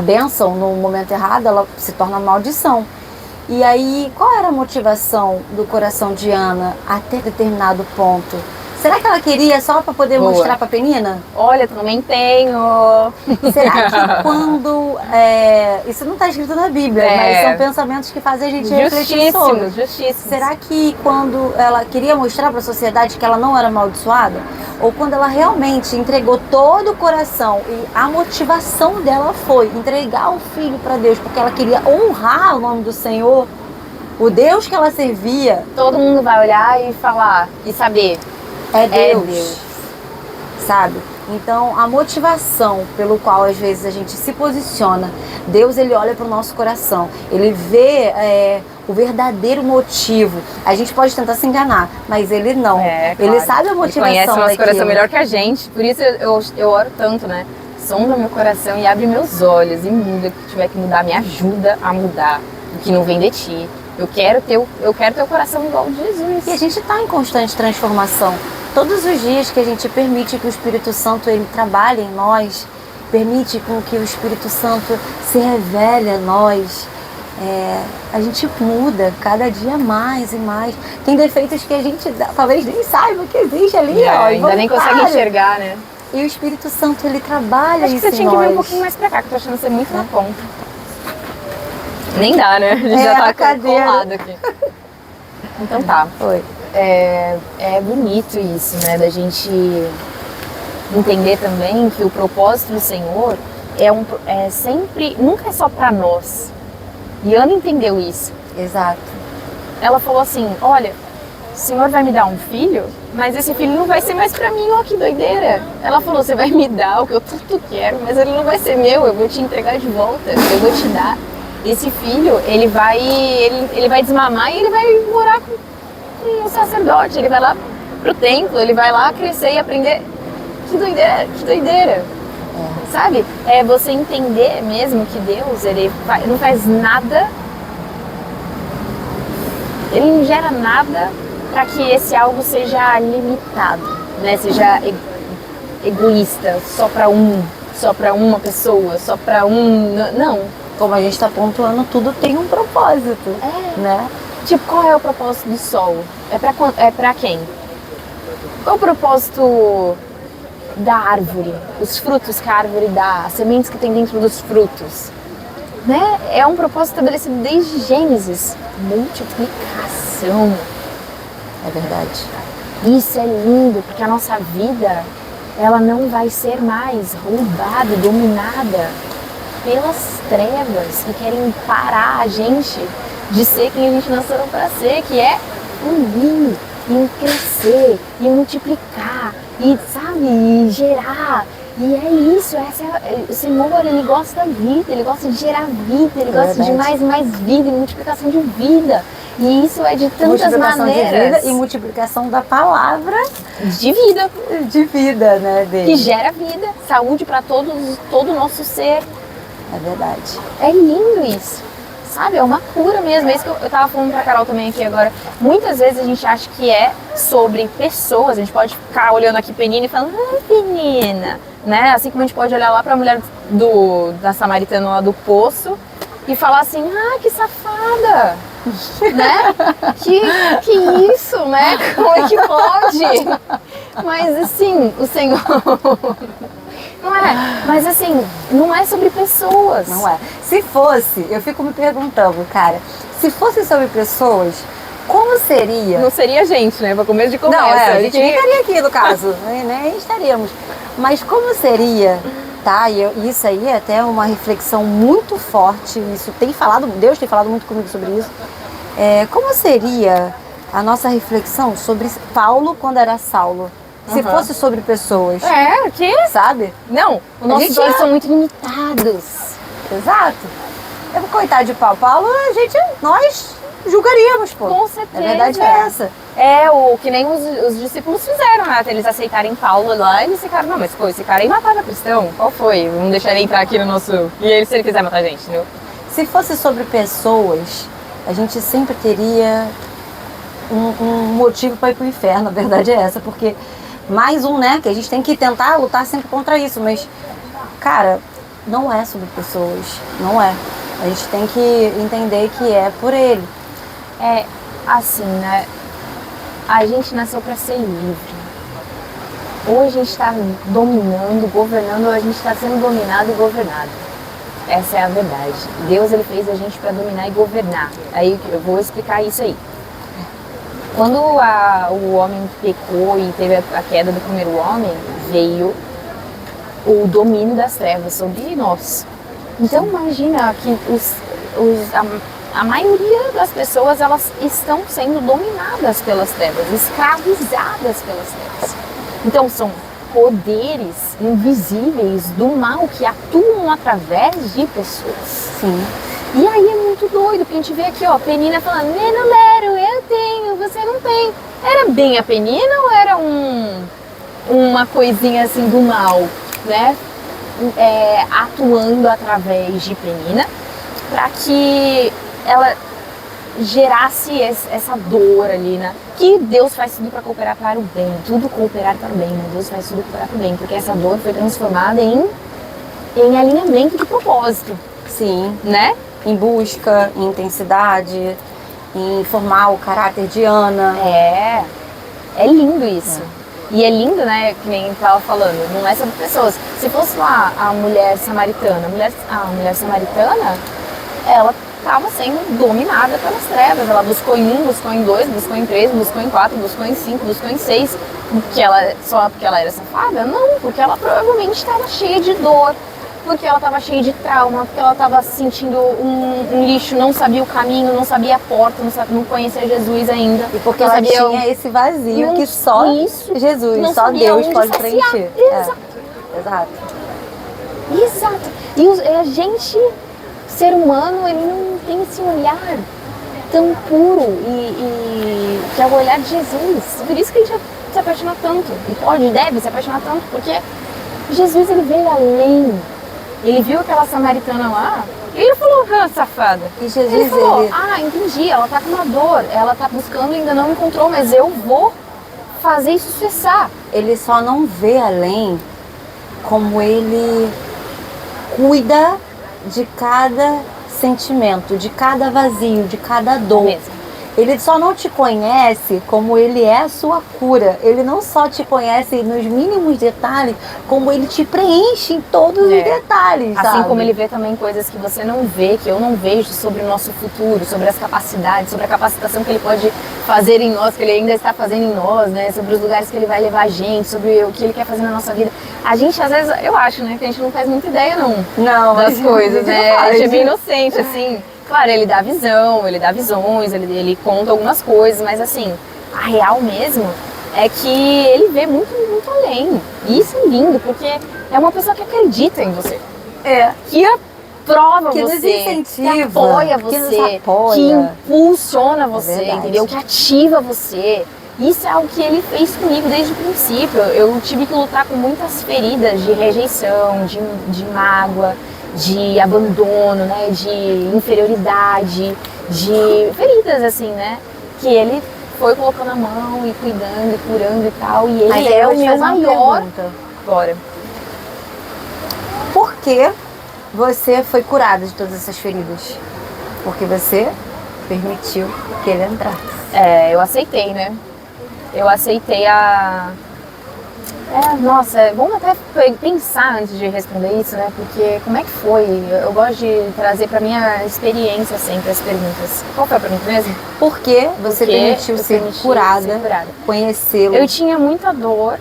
bênção, no momento errado, ela se torna maldição. E aí, qual era a motivação do coração de Ana até determinado ponto? Será que ela queria só para poder mostrar para Penina? Olha, também tenho. Será que quando... isso não está escrito na Bíblia, mas são pensamentos que fazem a gente refletir sobre. Justíssimo. Será que quando ela queria mostrar para a sociedade que ela não era amaldiçoada? Ou quando ela realmente entregou todo o coração e a motivação dela foi entregar o filho para Deus, porque ela queria honrar o nome do Senhor, o Deus que ela servia? Todo mundo vai olhar e falar, e saber... É Deus, sabe? Então, a motivação pelo qual às vezes a gente se posiciona, Deus, ele olha para o nosso coração, ele vê o verdadeiro motivo. A gente pode tentar se enganar, mas ele não. Claro. Ele sabe a motivação. Ele conhece o nosso daquilo. coração melhor que a gente, por isso eu oro tanto, né? Sonda meu coração e abre meus olhos e muda o que tiver que mudar, me ajuda a mudar o que não vem de ti. Eu quero ter o coração igual de Jesus. E a gente está em constante transformação. Todos os dias que a gente permite que o Espírito Santo ele trabalhe em nós, permite com que o Espírito Santo se revele a nós, a gente muda cada dia mais e mais. Tem defeitos que a gente talvez nem saiba que existe ali, ainda nem consegue enxergar, né? E o Espírito Santo ele trabalha Acho que isso você tinha que vir um pouquinho mais pra cá, que eu tô achando você muito na ponta. Nem dá, né? A gente já tá colado aqui. Então tá. Oi. É bonito isso, né? Da gente entender também que o propósito do Senhor é sempre, nunca é só pra nós. E Ana entendeu isso. Exato. Ela falou assim, olha, o Senhor vai me dar um filho, mas esse filho não vai ser mais pra mim, ó, que doideira. Ela falou, você vai me dar o que eu tanto quero, mas ele não vai ser meu, eu vou te entregar de volta, eu vou te dar. Esse filho, ele vai desmamar e ele vai morar com o sacerdote, ele vai lá pro templo, ele vai lá crescer e aprender. Que doideira. Sabe? É você entender mesmo que Deus, ele não faz nada, ele não gera nada para que esse algo seja limitado, né? Seja egoísta, só para uma pessoa, só para um... Não. Como a gente está pontuando, tudo tem um propósito, né? Tipo, qual é o propósito do sol? É pra quem? Qual é o propósito da árvore? Os frutos que a árvore dá, as sementes que tem dentro dos frutos, né? É um propósito estabelecido desde Gênesis. Multiplicação. É verdade. Isso é lindo, porque a nossa vida, ela não vai ser mais roubada, dominada pelas trevas que querem parar a gente de ser quem a gente nasceu para ser, que é fluir, e crescer, e multiplicar, e sabe, e gerar. E é isso, o Senhor, ele gosta da vida, ele gosta de gerar vida, ele gosta de mais e mais vida, e multiplicação de vida. E isso é de tantas maneiras. De vida e multiplicação da palavra de vida. De vida, né? Dele. Que gera vida, saúde para todo o nosso ser. É verdade. É lindo isso, sabe? É uma cura mesmo. É isso que eu tava falando pra Carol também aqui agora. Muitas vezes a gente acha que é sobre pessoas. A gente pode ficar olhando aqui Penina e falando, ai, Penina, né? Assim como a gente pode olhar lá pra mulher da Samaritana lá do poço e falar assim, ah, que safada, né? Que isso, né? Como é que pode? Mas assim, o Senhor... Não é, mas assim, não é sobre pessoas. Não é. Se fosse, eu fico me perguntando, cara, se fosse sobre pessoas, como seria? Não seria a gente, né? Pra começo de conversa. Não, a gente nem estaria aqui no caso, nem estaríamos. Mas como seria, tá? E isso aí é até uma reflexão muito forte, isso Deus tem falado muito comigo sobre isso. Como seria a nossa reflexão sobre Paulo quando era Saulo? Se fosse sobre pessoas. Que? Sabe? Não, os nossos olhos são muito limitados. Exato. Coitado de Paulo. Paulo, nós julgaríamos, pô. Com certeza. A verdade é essa. O que nem os discípulos fizeram, né? Até eles aceitarem Paulo lá, eles ficaram, não, mas pô, esse cara aí matava cristão. Qual foi? Vamos deixar ele entrar aqui no nosso... E ele, se ele quiser matar a gente, entendeu? Se fosse sobre pessoas, a gente sempre teria um motivo para ir pro inferno. A verdade é essa, porque... Mais um, né? Que a gente tem que tentar lutar sempre contra isso. Mas, cara, não é sobre pessoas. Não é. A gente tem que entender que é por ele. É assim, né? A gente nasceu para ser livre. Ou a gente está dominando, governando, ou a gente está sendo dominado e governado. Essa é a verdade. Deus, ele fez a gente para dominar e governar. Aí eu vou explicar isso aí. Quando o homem pecou e teve a queda do primeiro homem, veio o domínio das trevas sobre nós. Então imagina que a maioria das pessoas, elas estão sendo dominadas pelas trevas, escravizadas pelas trevas. Então são poderes invisíveis do mal que atuam através de pessoas. Sim. E aí é muito doido, porque a gente vê aqui, ó, Penina falando, Neno Lero, eu tenho, você não tem. Era bem a Penina ou era uma coisinha assim do mal, né? Atuando através de Penina para que ela gerasse essa dor ali, né? Que Deus faz tudo para cooperar para o bem, tudo cooperar para o bem, né? Deus faz tudo para o bem, porque essa dor foi transformada em alinhamento de propósito. Sim. Né? Em busca, em intensidade, em formar o caráter de Ana. É lindo isso. E é lindo, né, que nem estava falando, não é sobre pessoas. Se fosse lá a mulher samaritana, a mulher samaritana, ela estava sendo dominada pelas trevas. Ela buscou em 1, buscou em 2, buscou em 3, buscou em 4, buscou em 5, buscou em 6. Só porque ela era safada? Não, porque ela provavelmente estava cheia de dor. Porque ela estava cheia de trauma, porque ela estava sentindo um lixo, não sabia o caminho, não sabia a porta, não conhecia Jesus ainda. E porque ela tinha esse vazio que só Jesus, só Deus pode preencher. Exato. E a gente, ser humano, ele não tem esse olhar tão puro e que é o olhar de Jesus. Por isso que a gente se apaixona tanto, e pode e deve se apaixonar tanto, porque Jesus, ele veio além. Ele viu aquela samaritana lá e ele falou, safada. E Jesus, ele falou, entendi, ela tá com uma dor, ela tá buscando e ainda não encontrou, mas eu vou fazer isso cessar. Ele só não vê além como ele cuida de cada sentimento, de cada vazio, de cada dor. Mesmo. Ele só não te conhece como ele é a sua cura. Ele não só te conhece nos mínimos detalhes, como ele te preenche em todos os detalhes, assim sabe? como ele vê também coisas que você não vê, que eu não vejo, sobre o nosso futuro, sobre as capacidades, sobre a capacitação que ele pode fazer em nós, que ele ainda está fazendo em nós, né? Sobre os lugares que ele vai levar a gente, sobre o que ele quer fazer na nossa vida. A gente, às vezes, eu acho, né, que a gente não faz muita ideia, não das coisas, né? A gente é bem inocente, assim. Claro, ele dá visão, ele dá visões, ele conta algumas coisas, mas assim, a real mesmo é que ele vê muito, muito além. E isso é lindo, porque é uma pessoa que acredita em você. Que aprova que você, nos incentiva, que apoia você, que nos apoia. que impulsiona você, verdade. entendeu? Que ativa você. Isso é algo que ele fez comigo desde o princípio. Eu tive que lutar com muitas feridas de rejeição, de mágoa, de abandono, né, de inferioridade, de feridas assim, né, que ele foi colocando a mão e cuidando e curando e tal, e ele é o meu maior. Bora. Por que você foi curada de todas essas feridas? Porque você permitiu que ele entrasse. Eu aceitei, né? Eu aceitei nossa, é bom até pensar antes de responder isso, né? Porque como é que foi? Eu gosto de trazer pra minha experiência sempre as perguntas. Qual foi a pergunta mesmo? Por que você permitiu ser curada, conhecê-lo? Eu tinha muita dor.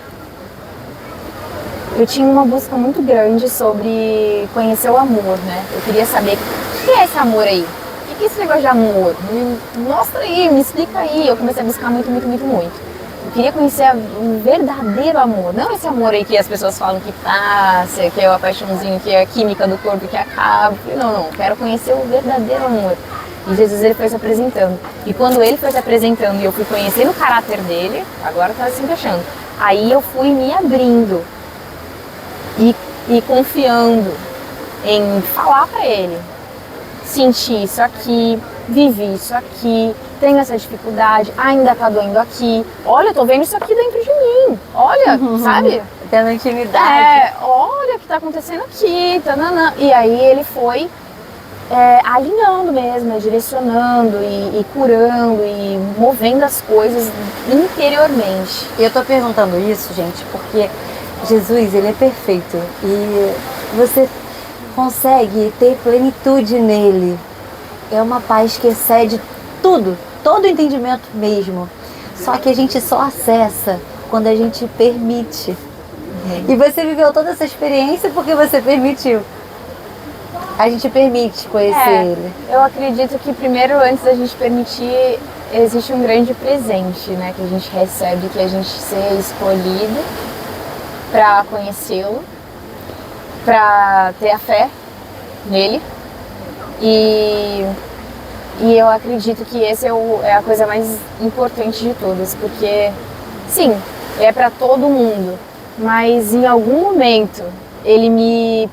Eu tinha uma busca muito grande sobre conhecer o amor, né? Eu queria saber o que é esse amor aí? O que é esse negócio de amor? Me mostra aí, me explica aí. Eu comecei a buscar muito, muito, muito, muito. Eu queria conhecer o verdadeiro amor, não esse amor aí que as pessoas falam que passa, que é o paixãozinho, que é a química do corpo que acaba. Não, quero conhecer o verdadeiro amor. E Jesus, ele foi se apresentando. E quando ele foi se apresentando e eu fui conhecendo o caráter dele, agora tá se encaixando. Aí eu fui me abrindo e confiando em falar pra ele. Senti isso aqui, vivi isso aqui, tenho essa dificuldade, ainda tá doendo aqui. Olha, eu tô vendo isso aqui dentro de mim. Olha, sabe? Tendo intimidade. Olha o que tá acontecendo aqui. Tanana. E aí ele foi alinhando mesmo, direcionando e curando e movendo as coisas interiormente. E eu tô perguntando isso, gente, porque Jesus, ele é perfeito. E você consegue ter plenitude nele. É uma paz que excede tudo, todo entendimento mesmo. Só que a gente só acessa quando a gente permite. E você viveu toda essa experiência porque você permitiu. A gente permite conhecer ele. Eu acredito que primeiro, antes da gente permitir, existe um grande presente, né, que a gente recebe, que é a gente ser escolhido para conhecê-lo, para ter a fé nele. E eu acredito que esse é a coisa mais importante de todas, porque sim, é para todo mundo, mas em algum momento ele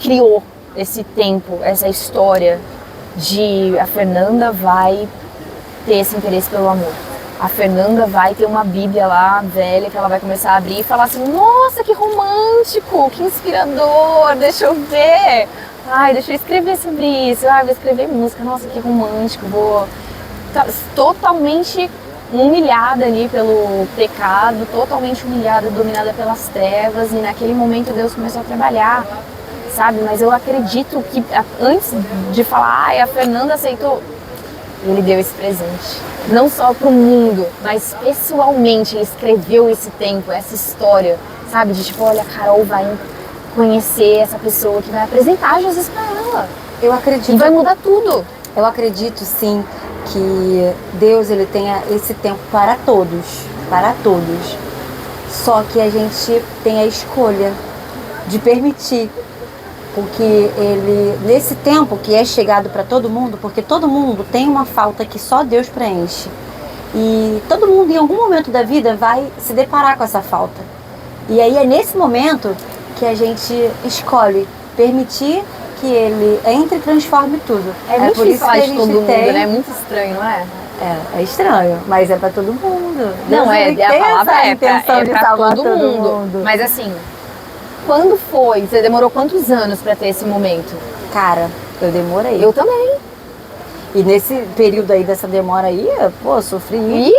criou esse tempo, essa história de a Fernanda vai ter esse interesse pelo amor. A Fernanda vai ter uma Bíblia lá, velha, que ela vai começar a abrir e falar assim, nossa, que romântico, que inspirador, deixa eu ver. Ai, deixa eu escrever sobre isso. Vou escrever música, nossa, que romântico, vou... Totalmente humilhada ali pelo pecado, totalmente humilhada, dominada pelas trevas, e naquele momento Deus começou a trabalhar, sabe? Mas eu acredito que antes de falar, a Fernanda aceitou, ele deu esse presente. Não só para o mundo, mas pessoalmente ele escreveu esse tempo, essa história, sabe? De tipo, olha, a Carol vai conhecer essa pessoa que vai apresentar Jesus para ela. Eu acredito. E vai mudar tudo. Eu acredito sim que Deus ele tenha esse tempo para todos, para todos. Só que a gente tem a escolha de permitir. tempo que ele, nesse tempo que é chegado para todo mundo, porque todo mundo tem uma falta que só Deus preenche. E todo mundo em algum momento da vida vai se deparar com essa falta. E aí é nesse momento que a gente escolhe permitir que ele entre e transforme tudo. É muito por difícil isso falar que a de gente todo mundo, tem... né? É muito estranho, não é? É estranho, mas é para todo mundo. Não, Deus, ele a tem palavra essa é intenção de pra salvar todo mundo. Mas assim, quando foi? Você demorou quantos anos para ter esse momento? Cara, eu demorei. Eu também. E nesse período aí dessa demora aí, pô, sofri. Ih!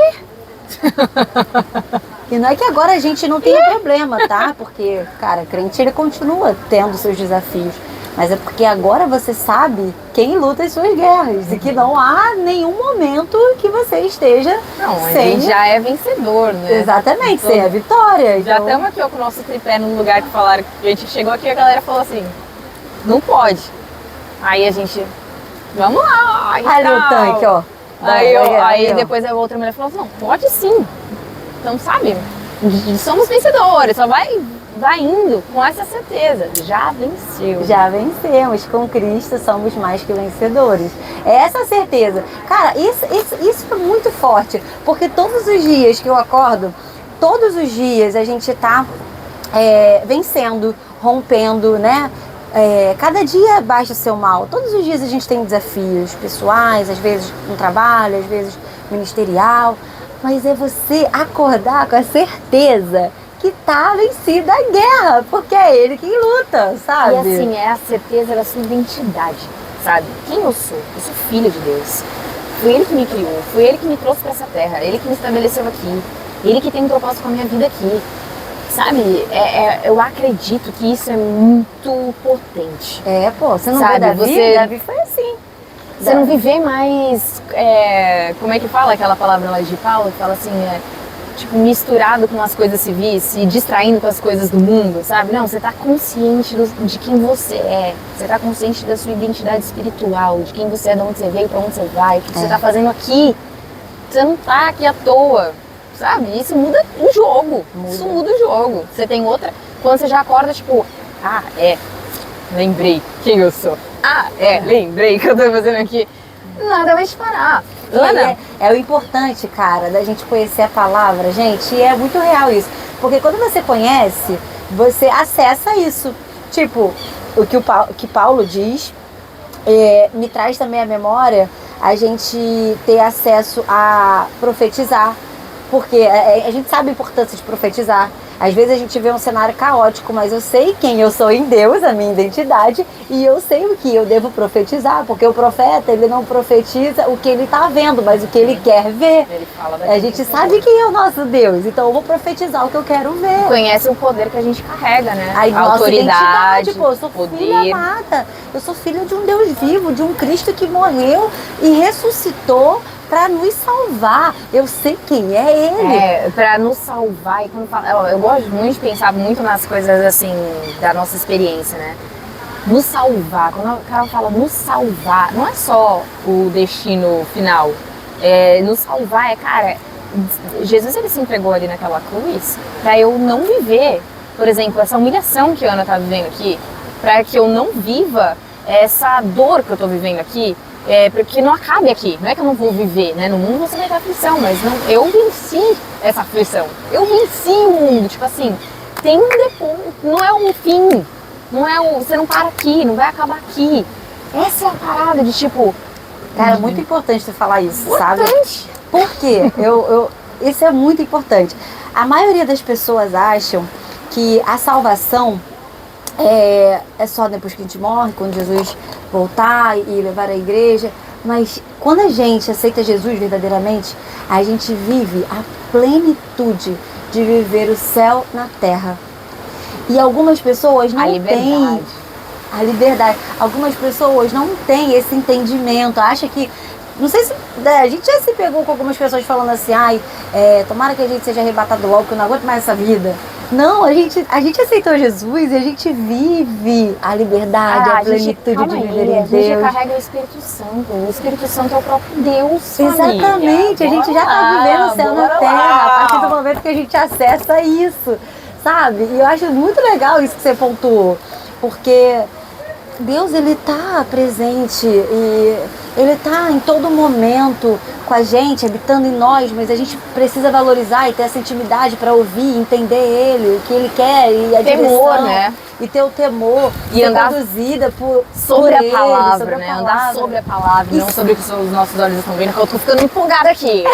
E não é que agora a gente não tenha problema, tá? Porque, cara, crente ele continua tendo seus desafios. Mas é porque agora você sabe quem luta as suas guerras. E que não há nenhum momento que você esteja Não, sem... a gente já é vencedor, né? Exatamente, sem a vitória. Já Então... estamos aqui ó, com o nosso tripé num lugar que falaram que a gente chegou aqui e a galera falou assim, não pode. Aí a gente, vamos lá. Ali o tanque, ó. Aí depois a outra mulher falou assim, não, pode sim. Então, sabe, somos vencedores, só vai indo com essa certeza. Já venceu. Já vencemos. Com Cristo somos mais que vencedores. É essa certeza. Cara, isso é muito forte. Porque todos os dias que eu acordo, todos os dias a gente tá vencendo, rompendo, né? Cada dia baixa o seu mal. Todos os dias a gente tem desafios pessoais, às vezes no trabalho, às vezes ministerial. Mas é você acordar com a certeza que tá vencida a guerra, porque é ele quem luta, sabe? E assim, é a certeza da sua identidade, sabe? Quem eu sou? Eu sou filha de Deus. Foi ele que me criou, foi ele que me trouxe para essa terra, ele que me estabeleceu aqui, ele que tem um propósito com a minha vida aqui. Sabe, eu acredito que isso é muito potente. Pô, você não sabe, vê Davi? Davi foi assim. Você não viver mais, como é que fala aquela palavra lá de Paulo, que fala assim, tipo, misturado com as coisas civis, se distraindo com as coisas do mundo, sabe? Não, você tá consciente de quem você é, você tá consciente da sua identidade espiritual, de quem você é, de onde você veio, pra onde você vai, o que você tá fazendo aqui. Você não tá aqui à toa, sabe? Isso muda o jogo, isso muda o jogo. Você tem outra, quando você já acorda, tipo, lembrei quem eu sou. Lembrei o que eu tô fazendo aqui. Nada vai te parar. Ana? É o importante, cara, da gente conhecer a palavra, gente, e é muito real isso. Porque quando você conhece, você acessa isso. Tipo, o que Paulo diz, me traz também a memória a gente ter acesso a profetizar. Porque a gente sabe a importância de profetizar. Às vezes a gente vê um cenário caótico, mas eu sei quem eu sou em Deus, a minha identidade, e eu sei o que eu devo profetizar, porque o profeta, ele não profetiza o que ele está vendo, mas o que ele quer ver. Ele fala A gente sabe quem é o nosso Deus, então eu vou profetizar o que eu quero ver. Conhece o poder que a gente carrega, né? A autoridade, pô, eu sou poder. Filha amada, eu sou filha de um Deus vivo, de um Cristo que morreu e ressuscitou para nos salvar. Eu sei quem é ele. Para nos salvar. E quando fala, eu gosto muito de pensar muito nas coisas assim da nossa experiência, né? Nos salvar. Quando o cara fala nos salvar, não é só o destino final. Nos salvar cara, Jesus ele se entregou ali naquela cruz para eu não viver, por exemplo, essa humilhação que a Ana tá vivendo aqui, para que eu não viva essa dor que eu tô vivendo aqui. Porque não acabe aqui, não é que eu não vou viver, né? No mundo você vai ter aflição, mas não, eu venci essa aflição, eu venci o mundo, tipo assim, tem um depois, não é um fim, você não para aqui, não vai acabar aqui. Essa é a parada de tipo... Cara, é muito importante você falar isso, importante. Sabe? Por quê? Isso é muito importante. A maioria das pessoas acham que a salvação é só depois que a gente morre, quando Jesus voltar e levar a igreja. Mas quando a gente aceita Jesus verdadeiramente, a gente vive a plenitude de viver o céu na terra. E algumas pessoas não têm a liberdade. Algumas pessoas não têm esse entendimento, acham que... Não sei se... a gente já se pegou com algumas pessoas falando assim, tomara que a gente seja arrebatado logo, que eu não aguento mais essa vida. Não, a gente aceitou Jesus e a gente vive a liberdade, a plenitude de viver em Deus. A gente carrega o Espírito Santo. O Espírito Santo é o próprio Deus, Exatamente, a gente já está vivendo o céu na terra, a partir do momento que a gente acessa isso, sabe? E eu acho muito legal isso que você pontuou, porque Deus, ele tá presente e ele tá em todo momento com a gente, habitando em nós, mas a gente precisa valorizar e ter essa intimidade para ouvir, entender ele, o que ele quer e a Temor, direção, né? E ter o temor E ser andar conduzida sobre por a ele, palavra, sobre a né? palavra. Andar sobre a palavra, não sobre o que os nossos olhos estão vendo, que eu tô ficando empolgada aqui.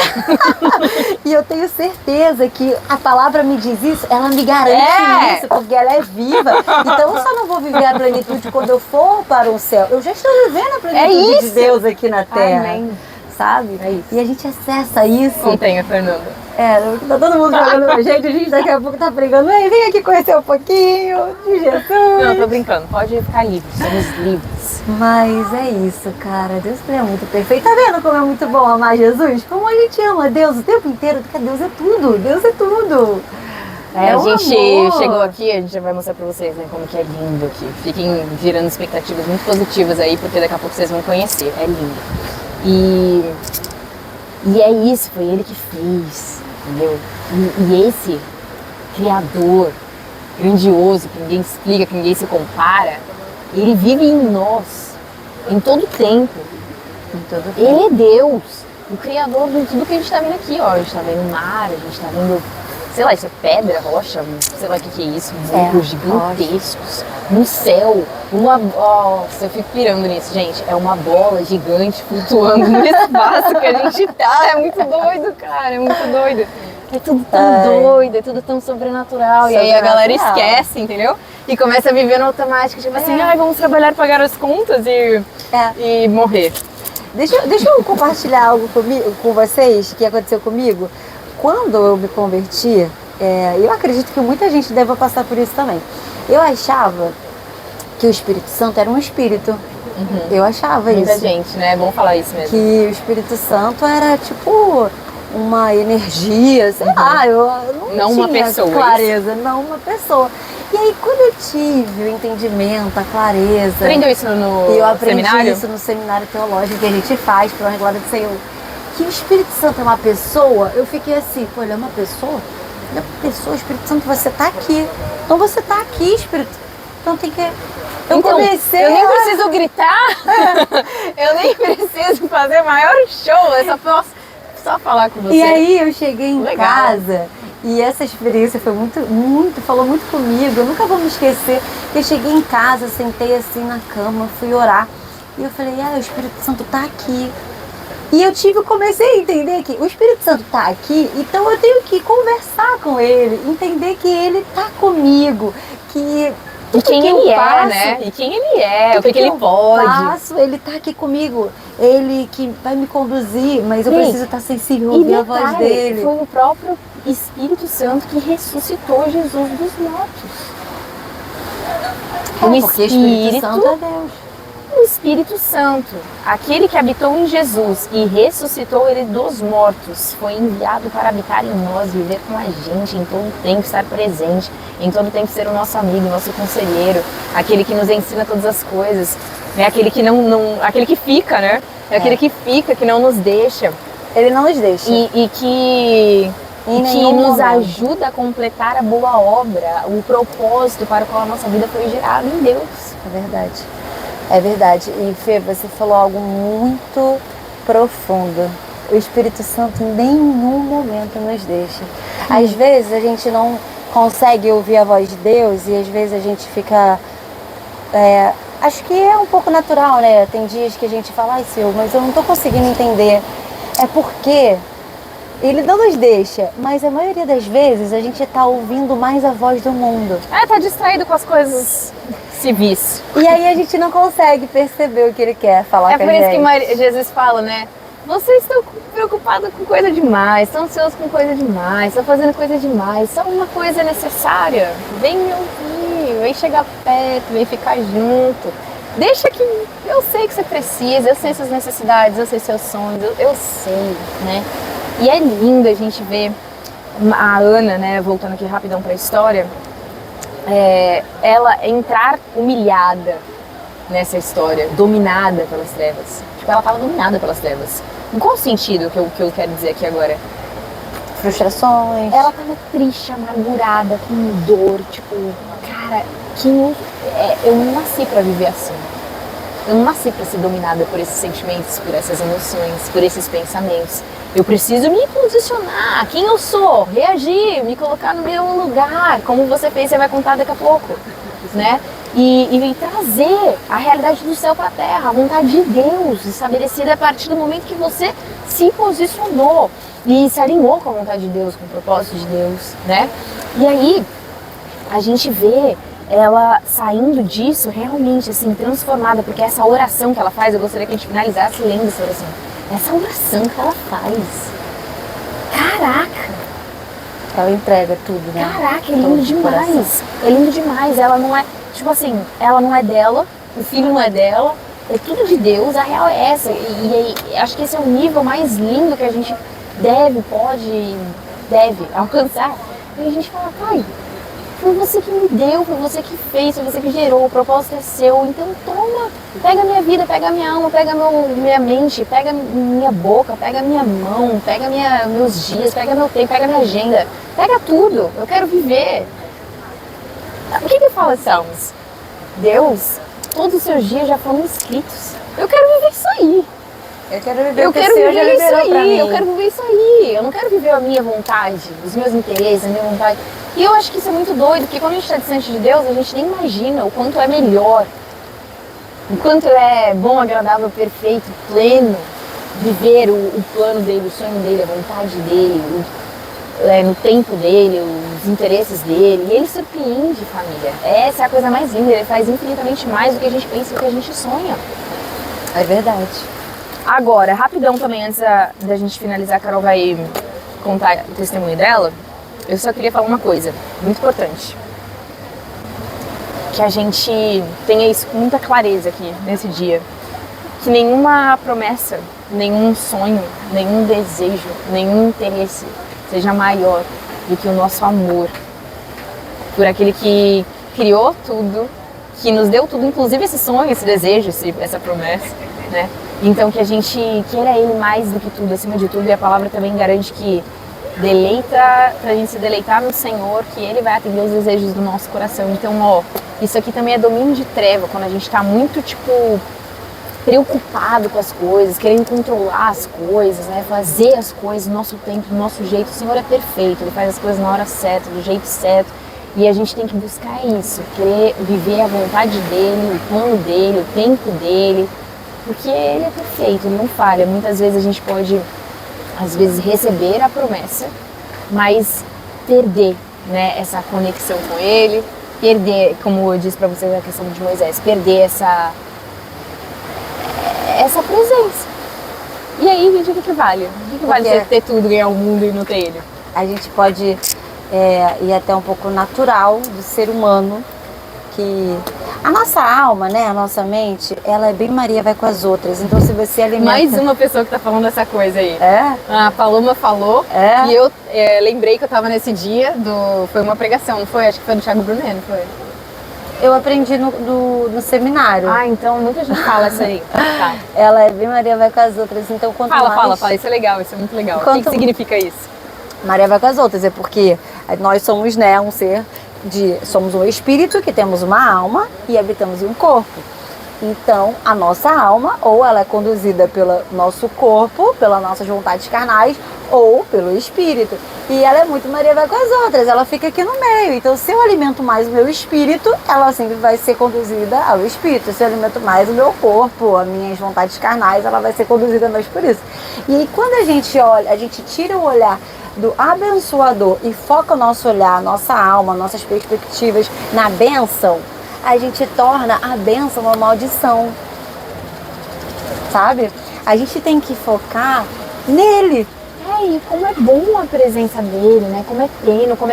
E eu tenho certeza que a palavra me diz isso, ela me garante isso, porque ela é viva. Então eu só não vou viver a plenitude quando eu for para o céu. Eu já estou vivendo a plenitude de Deus aqui na terra. Amém. Sabe? É isso. E a gente acessa isso. Não tenha, Fernanda. Tá todo mundo jogando a gente daqui a pouco tá brigando. Ei, vem aqui conhecer um pouquinho de Jesus. Não, tô brincando. Pode ficar livre, somos livres. Mas é isso, cara. Deus é muito perfeito. Tá vendo como é muito bom amar Jesus? Como a gente ama Deus o tempo inteiro, porque Deus é tudo. Deus é tudo. A um gente amor. chegou aqui, a gente já vai mostrar pra vocês, né, como que é lindo aqui. Fiquem virando expectativas muito positivas aí, porque daqui a pouco vocês vão conhecer. É lindo. E é isso, foi ele que fez, entendeu? E esse Criador grandioso, que ninguém explica, que ninguém se compara, ele vive em nós, em todo tempo. Ele é Deus, o Criador de tudo que a gente tá vendo aqui, ó. A gente tá vendo mar, a gente tá vendo, sei lá, isso é pedra, rocha, sei lá o que é isso, mundos gigantescos, no céu, eu fico pirando nisso, gente, é uma bola gigante flutuando no espaço que a gente tá, é muito doido, cara, é muito doido. É tudo tão doido, é tudo tão sobrenatural, e aí a galera esquece, entendeu? E começa a viver no automático, tipo assim, vamos trabalhar, pagar as contas e morrer. Deixa eu compartilhar algo com vocês que aconteceu comigo. Quando eu me converti, eu acredito que muita gente deva passar por isso também. Eu achava que o Espírito Santo era um espírito. Uhum. Eu achava Muita isso. gente, né? É bom falar isso mesmo. Que o Espírito Santo era tipo uma energia, sei lá, eu não uma tinha pessoa, clareza, não uma pessoa. E aí quando eu tive o entendimento, a clareza... Aprendeu isso no E eu aprendi seminário? isso no seminário teológico que a gente faz para uma glória do Senhor. Que o Espírito Santo é uma pessoa, eu fiquei assim, pô, ele é uma pessoa? Ele é uma pessoa, o Espírito Santo, você tá aqui. Então você tá aqui, Espírito. Então tem que... Eu comecei eu nem preciso gritar, eu nem preciso fazer maior show, eu só posso só falar com você. E aí eu cheguei em Legal. casa e essa experiência foi falou muito comigo. Eu nunca vou me esquecer. Eu cheguei em casa, sentei assim na cama, fui orar e eu falei, o Espírito Santo tá aqui. E eu comecei a entender que o Espírito Santo tá aqui, então eu tenho que conversar com ele, entender que ele tá comigo, que E quem ele é, né? E quem ele é, o que ele pode. Ele tá aqui comigo, ele que vai me conduzir, mas eu preciso estar sensível a ouvir a voz dele. Foi o próprio Espírito Santo que ressuscitou Jesus dos mortos. Porque o Espírito Santo é Deus. O Espírito Santo, aquele que habitou em Jesus e ressuscitou ele dos mortos, foi enviado para habitar em nós, viver com a gente, em todo tempo estar presente, em todo tempo ser o nosso amigo, nosso conselheiro, aquele que nos ensina todas as coisas, né? Aquele que aquele que fica, né? É aquele que fica, que não nos deixa. Ele não nos deixa. E que nos ajuda a completar a boa obra, o propósito para o qual a nossa vida foi gerada em Deus. É verdade. É verdade. E Fê, você falou algo muito profundo. O Espírito Santo em nenhum momento nos deixa. Às vezes a gente não consegue ouvir a voz de Deus e às vezes a gente fica... acho que é um pouco natural, né? Tem dias que a gente fala, Senhor, mas eu não estou conseguindo entender. É porque ele não nos deixa, mas a maioria das vezes a gente está ouvindo mais a voz do mundo. Tá distraído com as coisas civis. E aí a gente não consegue perceber o que ele quer falar com a gente. É por isso que Jesus fala, né? Vocês estão preocupados com coisa demais, estão ansiosos com coisa demais, estão fazendo coisa demais, só uma coisa é necessária. Vem me ouvir, vem chegar perto, vem ficar junto. Deixa que eu sei que você precisa, eu sei suas necessidades, eu sei seus sonhos, eu sei, né? E é lindo a gente ver a Ana, né, voltando aqui rapidão para a história, ela entrar humilhada nessa história, dominada pelas trevas. Tipo, ela estava dominada pelas trevas. Em qual sentido que eu quero dizer aqui agora? Frustrações. Ela estava triste, amargurada, com dor, tipo, cara, eu não nasci para viver assim. Eu não nasci para ser dominada por esses sentimentos, por essas emoções, por esses pensamentos. Eu preciso me posicionar, quem eu sou, reagir, me colocar no meu lugar, como você fez, você vai contar daqui a pouco, né? E trazer a realidade do céu para a terra, a vontade de Deus, estabelecida a partir do momento que você se posicionou e se alinhou com a vontade de Deus, com o propósito de Deus, né? E aí, a gente vê ela saindo disso realmente, assim, transformada, porque essa oração que ela faz, eu gostaria que a gente finalizasse lendo essa oração. Essa oração que ela faz, caraca! Ela entrega tudo, né? Caraca, é lindo demais! É lindo demais, ela não é, tipo assim, ela não é dela, o filho não é dela, é tudo de Deus, a real é essa. E acho que esse é o nível mais lindo que a gente deve alcançar. E a gente fala, pai, foi você que me deu, foi você que fez, foi você que gerou, o propósito é seu, então toma, pega minha vida, pega minha alma, pega minha mente, pega minha boca, pega minha mão, pega meus dias, pega meu tempo, pega minha agenda, pega tudo, eu quero viver. O que fala Salmos? Deus, todos os seus dias já foram escritos, eu quero viver isso aí. Eu quero viver Eu o que o quero Senhor já viver isso liberou pra aí, mim. eu quero viver isso aí. Eu não quero viver a minha vontade, os meus interesses, a minha vontade. E eu acho que isso é muito doido, porque quando a gente está distante de Deus, a gente nem imagina o quanto é melhor, o quanto é bom, agradável, perfeito, pleno, viver o plano dele, o sonho dele, a vontade dele, no tempo dele, os interesses dele. E ele surpreende, família. Essa é a coisa mais linda, ele faz infinitamente mais do que a gente pensa e do que a gente sonha. É verdade. Agora, rapidão também, antes da gente finalizar, a Carol vai contar o testemunho dela. Eu só queria falar uma coisa muito importante. Que a gente tenha isso com muita clareza aqui, nesse dia. Que nenhuma promessa, nenhum sonho, nenhum desejo, nenhum interesse seja maior do que o nosso amor por aquele que criou tudo, que nos deu tudo, inclusive esse sonho, esse desejo, essa promessa, né? Então que a gente queira Ele mais do que tudo, acima de tudo, e a palavra também garante que pra gente se deleitar no Senhor, que Ele vai atender os desejos do nosso coração. Então, isso aqui também é domínio de treva, quando a gente tá muito, preocupado com as coisas, querendo controlar as coisas, né? Fazer as coisas no nosso tempo, do nosso jeito. O Senhor é perfeito, Ele faz as coisas na hora certa, do jeito certo. E a gente tem que buscar isso, querer viver a vontade dEle, o plano dEle, o tempo dEle, porque Ele é perfeito, Ele não falha. Muitas vezes a gente pode, às vezes, receber a promessa, mas perder, né, essa conexão com Ele, perder, como eu disse para vocês a questão de Moisés, perder essa presença. E aí, gente, o que vale? O que vale você ter tudo, ganhar o mundo e não ter Ele? A gente pode ir até um pouco natural do ser humano, que a nossa alma, né, a nossa mente, ela é bem Maria vai com as outras. Então se você alimenta... Mais uma pessoa que tá falando essa coisa aí. É? A Paloma falou, e eu lembrei que eu tava nesse dia, foi uma pregação, não foi? Acho que foi do Thiago Brunet, não foi? Eu aprendi no seminário. Ah, então muita gente fala isso aí. Tá. Ela é bem Maria vai com as outras, então quanto mais... Fala, isso é legal, isso é muito legal. O que significa isso? Maria vai com as outras, é porque nós somos, né, somos um espírito que temos uma alma e habitamos em um corpo. Então, a nossa alma, ou ela é conduzida pelo nosso corpo, pelas nossas vontades carnais, ou pelo espírito. E ela é muito Maria vai com as outras, ela fica aqui no meio. Então, se eu alimento mais o meu espírito, ela sempre vai ser conduzida ao espírito. Se eu alimento mais o meu corpo, as minhas vontades carnais, ela vai ser conduzida mais por isso. E aí, quando a gente olha, a gente tira o olhar do abençoador e foca o nosso olhar, nossa alma, nossas perspectivas na bênção, a gente torna a bênção uma maldição, sabe? A gente tem que focar nele. E como é bom a presença dele, né? Como é pleno, como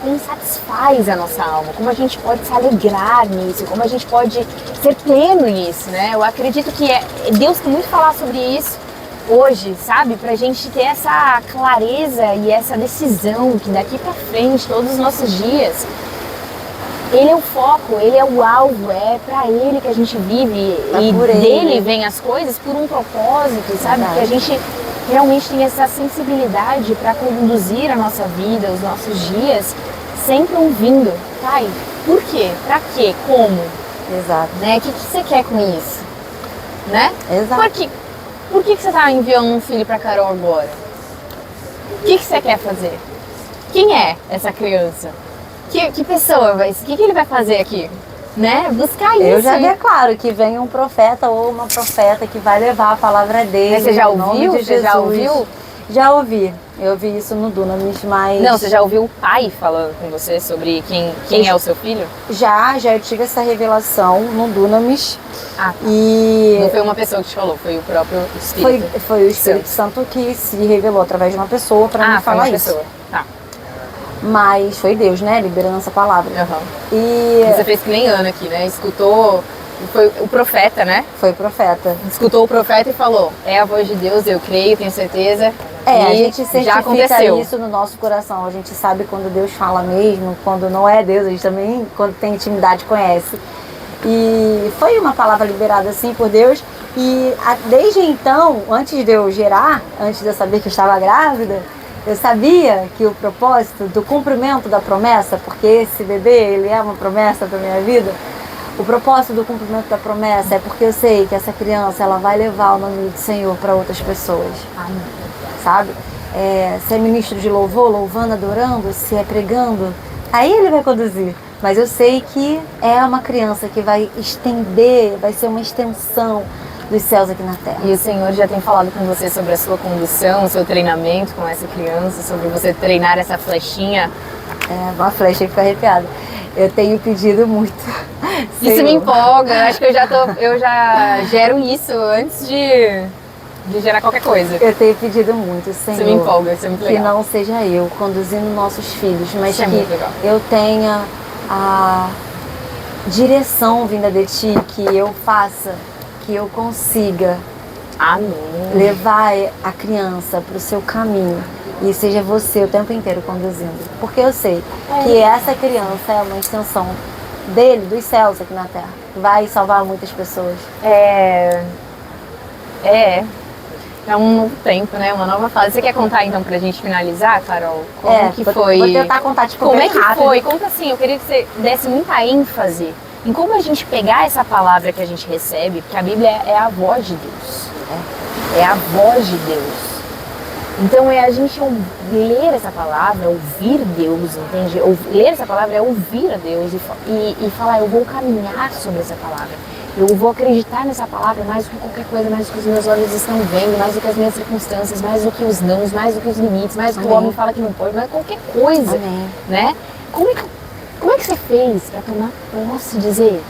como satisfaz a nossa alma, como a gente pode se alegrar nisso, como a gente pode ser pleno nisso, né? Eu acredito que Deus tem muito a falar sobre isso hoje, sabe? Pra gente ter essa clareza e essa decisão que daqui pra frente, todos os nossos dias, Ele é o foco, Ele é o alvo, é pra Ele que a gente vive e dele vem as coisas por um propósito, sabe? Que a gente realmente tem essa sensibilidade para conduzir a nossa vida, os nossos dias, sempre ouvindo, pai, por quê? Pra quê? Como? Exato. né? O que você quer com isso? Né? Exato. Por que você tá enviando um filho pra Carol agora? O que você quer fazer? Quem é essa criança? Que pessoa vai... O que ele vai fazer aqui? Né? Buscar isso. Eu já declaro que vem um profeta ou uma profeta que vai levar a palavra dele. Mas você já em nome ouviu? de Você já Jesus. ouviu? Já ouvi. Eu ouvi isso no Dunamis, mas... Não, você já ouviu o pai falando com você sobre quem é o seu filho? Já eu tive essa revelação no Dunamis. Ah, tá. E Não foi uma pessoa que te falou, foi o próprio Espírito. foi o Espírito Santo que se revelou através de uma pessoa para me foi falar uma isso. pessoa. Tá. Mas foi Deus, né? Liberando essa palavra. Uhum. E Você fez que nem Ana aqui, né? Escutou, foi o profeta, né? foi profeta. Escutou o profeta e falou, é a voz de Deus, eu creio, tenho certeza. A E gente já certifica aconteceu. isso no nosso coração. A gente sabe quando Deus fala mesmo, quando não é Deus, a gente também, quando tem intimidade, conhece. E foi uma palavra liberada assim por Deus. E desde então, antes de eu gerar, antes de eu saber que eu estava grávida, eu sabia que o propósito do cumprimento da promessa, porque esse bebê, ele é uma promessa para minha vida, o propósito do cumprimento da promessa é porque eu sei que essa criança, ela vai levar o nome do Senhor para outras pessoas. Amém. Sabe? Se é ministro de louvor, louvando, adorando, se é pregando, aí ele vai conduzir. Mas eu sei que é uma criança que vai estender, vai ser uma extensão dos céus aqui na terra. E o Senhor já tem falado com você sobre a sua condução, o seu treinamento com essa criança, sobre você treinar essa flechinha? Uma flecha que fica arrepiada. Eu tenho pedido muito. Isso Senhor, me empolga, acho que eu já gero isso antes de gerar qualquer coisa. eu tenho pedido muito, Senhor. Isso me empolga, isso é muito Que legal. não seja eu conduzindo nossos filhos, mas Isso é que muito legal. eu tenha a direção vinda de Ti, que eu faça, que eu consiga Amém. levar a criança para o seu caminho e seja você o tempo inteiro conduzindo. Porque eu sei que essa criança é uma extensão dele, dos céus aqui na terra. Vai salvar muitas pessoas. É um novo tempo, né? Uma nova fase. Você quer contar então pra gente finalizar, Carol? Como que vou, foi? Vou tentar contar tipo Como bem é que rápido. foi? Conta assim, eu queria que você desse muita ênfase em como a gente pegar essa palavra que a gente recebe, porque a Bíblia é a voz de Deus. É a voz de Deus. Então é a gente ler essa palavra, ouvir Deus, entende? Ler essa palavra é ouvir a Deus e falar, eu vou caminhar sobre essa palavra. Eu vou acreditar nessa palavra mais do que qualquer coisa, mais do que os meus olhos estão vendo, mais do que as minhas circunstâncias, mais do que os nãos, mais do que os limites, mais do que o homem fala que não pode, mais qualquer coisa, Amém. né? Como é que você fez para tomar posse e dizer,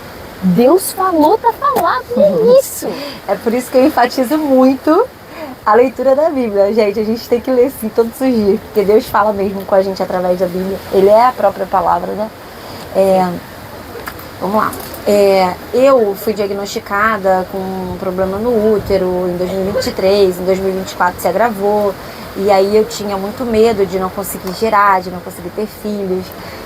Deus falou para falar, é isso? É por isso que eu enfatizo muito a leitura da Bíblia. Gente, a gente tem que ler sim todos os dias, porque Deus fala mesmo com a gente através da Bíblia. Ele é a própria palavra, né? Vamos lá. Eu fui diagnosticada com um problema no útero em 2023, em 2024 se agravou, e aí eu tinha muito medo de não conseguir gerar, de não conseguir ter filhos.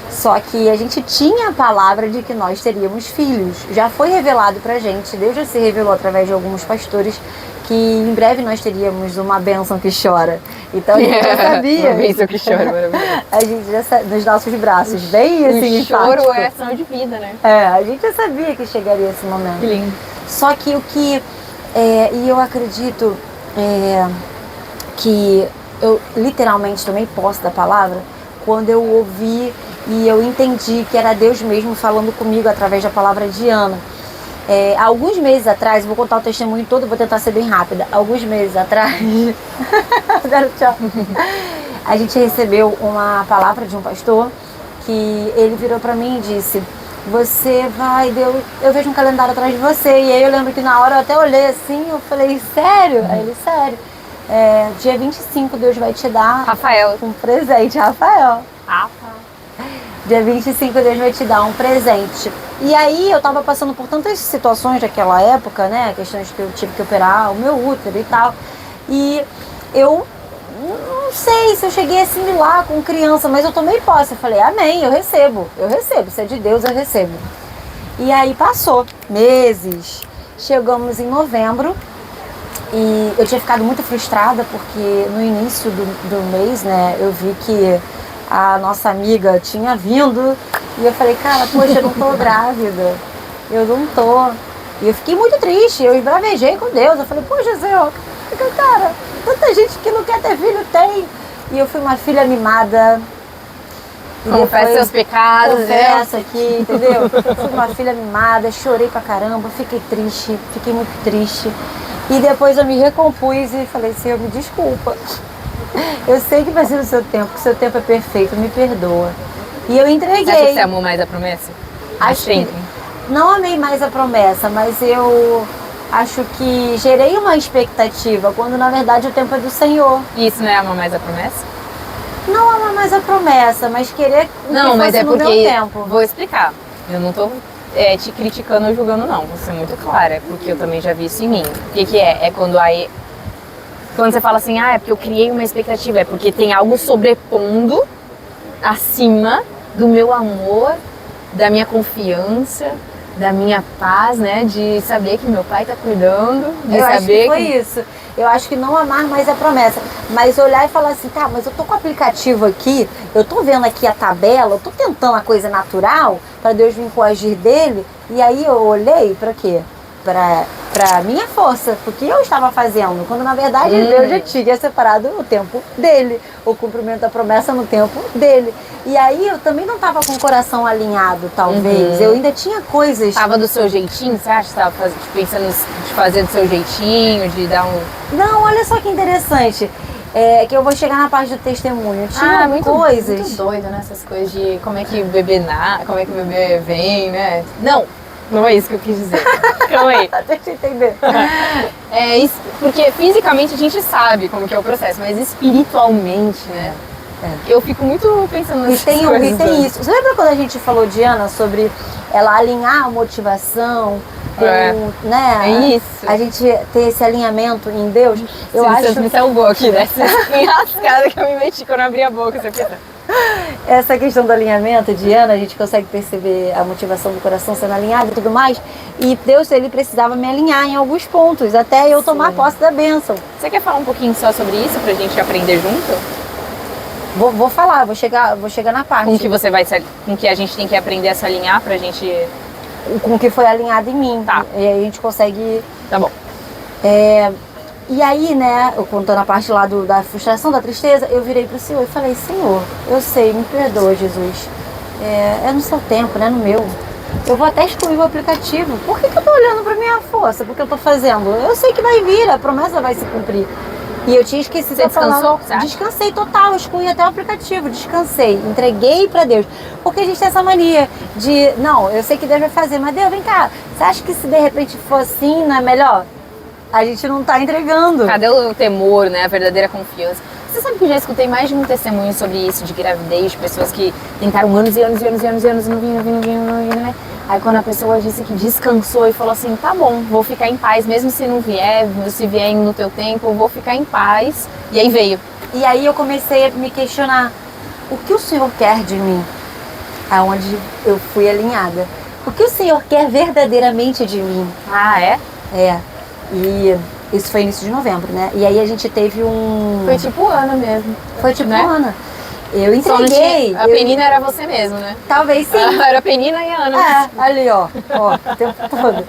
Só que a gente tinha a palavra de que nós teríamos filhos. Já foi revelado pra gente, Deus já se revelou através de alguns pastores que em breve nós teríamos uma bênção que chora. Então a gente já sabia. Uma bênção que chora, maravilhoso. A gente já sabia, nos nossos braços, bem assim, O choro enfático. é ação de vida, né? A gente já sabia que chegaria esse momento. Que lindo. Só que e eu acredito que eu literalmente tomei posse da palavra quando eu ouvi e eu entendi que era Deus mesmo falando comigo através da palavra de Ana. Alguns meses atrás, vou contar o testemunho todo, vou tentar ser bem rápida. Alguns meses atrás, tchau. A gente recebeu uma palavra de um pastor que ele virou pra mim e disse: você vai, eu vejo um calendário atrás de você. E aí eu lembro que na hora eu até olhei assim, eu falei, sério? Aí ele, sério. Dia 25 Deus vai te dar Rafael. um presente, Rafael. Dia 25 Deus vai te dar um presente. E aí eu tava passando por tantas situações daquela época, né? Questões que eu tive que operar o meu útero e tal. E eu não sei se eu cheguei assim lá com criança, mas eu tomei posse. Eu falei, amém, eu recebo. Se é de Deus, eu recebo. E aí passou meses. Chegamos em novembro. E eu tinha ficado muito frustrada porque no início do mês, né, eu vi que a nossa amiga tinha vindo e eu falei, cara, poxa, eu não tô grávida. eu não tô. E eu fiquei muito triste, eu esbravejei com Deus. Eu falei, poxa, Senhor, cara, tanta gente que não quer ter filho tem. E eu fui uma filha mimada. Confessa seus pecados, confesso aqui, entendeu? Fui uma filha mimada, chorei pra caramba, fiquei triste, fiquei muito triste. E depois eu me recompus e falei, Senhor, me desculpa. Eu sei que vai ser o seu tempo, que o seu tempo é perfeito, me perdoa. E eu entreguei. Você acha que você amou mais a promessa? Acho que não amei mais a promessa, mas eu acho que gerei uma expectativa, quando na verdade o tempo é do Senhor. E isso não é amar mais a promessa? Não amar mais a promessa, mas querer que não, mas é no porque meu tempo. Vou explicar. Eu não tô te criticando ou julgando, não. Vou ser muito clara, porque eu também já vi isso em mim. O que é? É quando quando você fala assim, é porque eu criei uma expectativa, é porque tem algo sobrepondo acima do meu amor, da minha confiança, da minha paz, né? De saber que meu pai tá cuidando, de eu saber acho que foi isso. Eu acho que não amar mais a promessa, mas olhar e falar assim, tá, mas eu tô com o aplicativo aqui, eu tô vendo aqui a tabela, eu tô tentando a coisa natural para Deus vir coagir dele, e aí eu olhei para quê? Para minha força, porque eu estava fazendo, quando na verdade Deus já tinha separado o tempo dele, o cumprimento da promessa no tempo dele. E aí eu também não estava com o coração alinhado, talvez. Eu ainda tinha coisas. Tava do seu jeitinho, você acha que estava pensando de fazer do seu jeitinho, de dar um. Não, olha só que interessante. Que eu vou chegar na parte do testemunho. Tinha coisas. Muito doido, né? Essas coisas de como é que o bebê como é que o bebê vem, né? Não é isso que eu quis dizer. Calma aí. Deixa eu entender. Porque fisicamente a gente sabe como que é o processo, mas espiritualmente, né? Eu fico muito pensando nessas coisas. E tem isso. Você lembra quando a gente falou de Ana sobre ela alinhar a motivação com, né? É isso. A gente ter esse alinhamento em Deus. Eu acho acho que me salvou aqui dessa enrascada que eu me meti quando eu abri a boca, você pensa. Essa questão do alinhamento de Ana, a gente consegue perceber a motivação do coração sendo alinhada e tudo mais. E Deus, ele precisava me alinhar em alguns pontos, até eu tomar posse da bênção. Você quer falar um pouquinho só sobre isso, pra gente aprender junto? Vou falar, vou chegar na parte. Com que a gente tem que aprender a se alinhar pra gente... Com o que foi alinhado em mim. Tá. E aí a gente consegue... Tá bom. E aí, né, eu contando a parte lá da frustração, da tristeza, eu virei pro Senhor e falei, Senhor, eu sei, me perdoa, Jesus. É no seu tempo, né, no meu. Eu vou até excluir o aplicativo. Por que eu tô olhando pra minha força? Porque eu tô fazendo? Eu sei que vai vir, a promessa vai se cumprir. E eu tinha esquecido Você descansou? Descansei total, eu excluí até o aplicativo, descansei, entreguei pra Deus. Porque a gente tem essa mania de, não, eu sei que Deus vai fazer, mas Deus, vem cá, você acha que se de repente for assim, não é melhor? A gente não tá entregando. Cadê o temor, né? A verdadeira confiança. Você sabe que eu já escutei mais de um testemunho sobre isso, de gravidez, de pessoas que tentaram anos e anos e anos e anos e anos, não vinha, né? Aí quando a pessoa disse que descansou e falou assim, tá bom, vou ficar em paz, mesmo se não vier, se vier no teu tempo, eu vou ficar em paz. E aí veio. E aí eu comecei a me questionar, o que o Senhor quer de mim? Aonde eu fui alinhada. O que o Senhor quer verdadeiramente de mim? Ah, é? E isso foi início de novembro, né? E aí a gente teve um... Foi tipo Ana mesmo. Foi tipo né? Ana. Eu entreguei. A Penina era você mesmo, né? Talvez sim. Era a Penina e a Ana. Ali, ó, o tempo todo.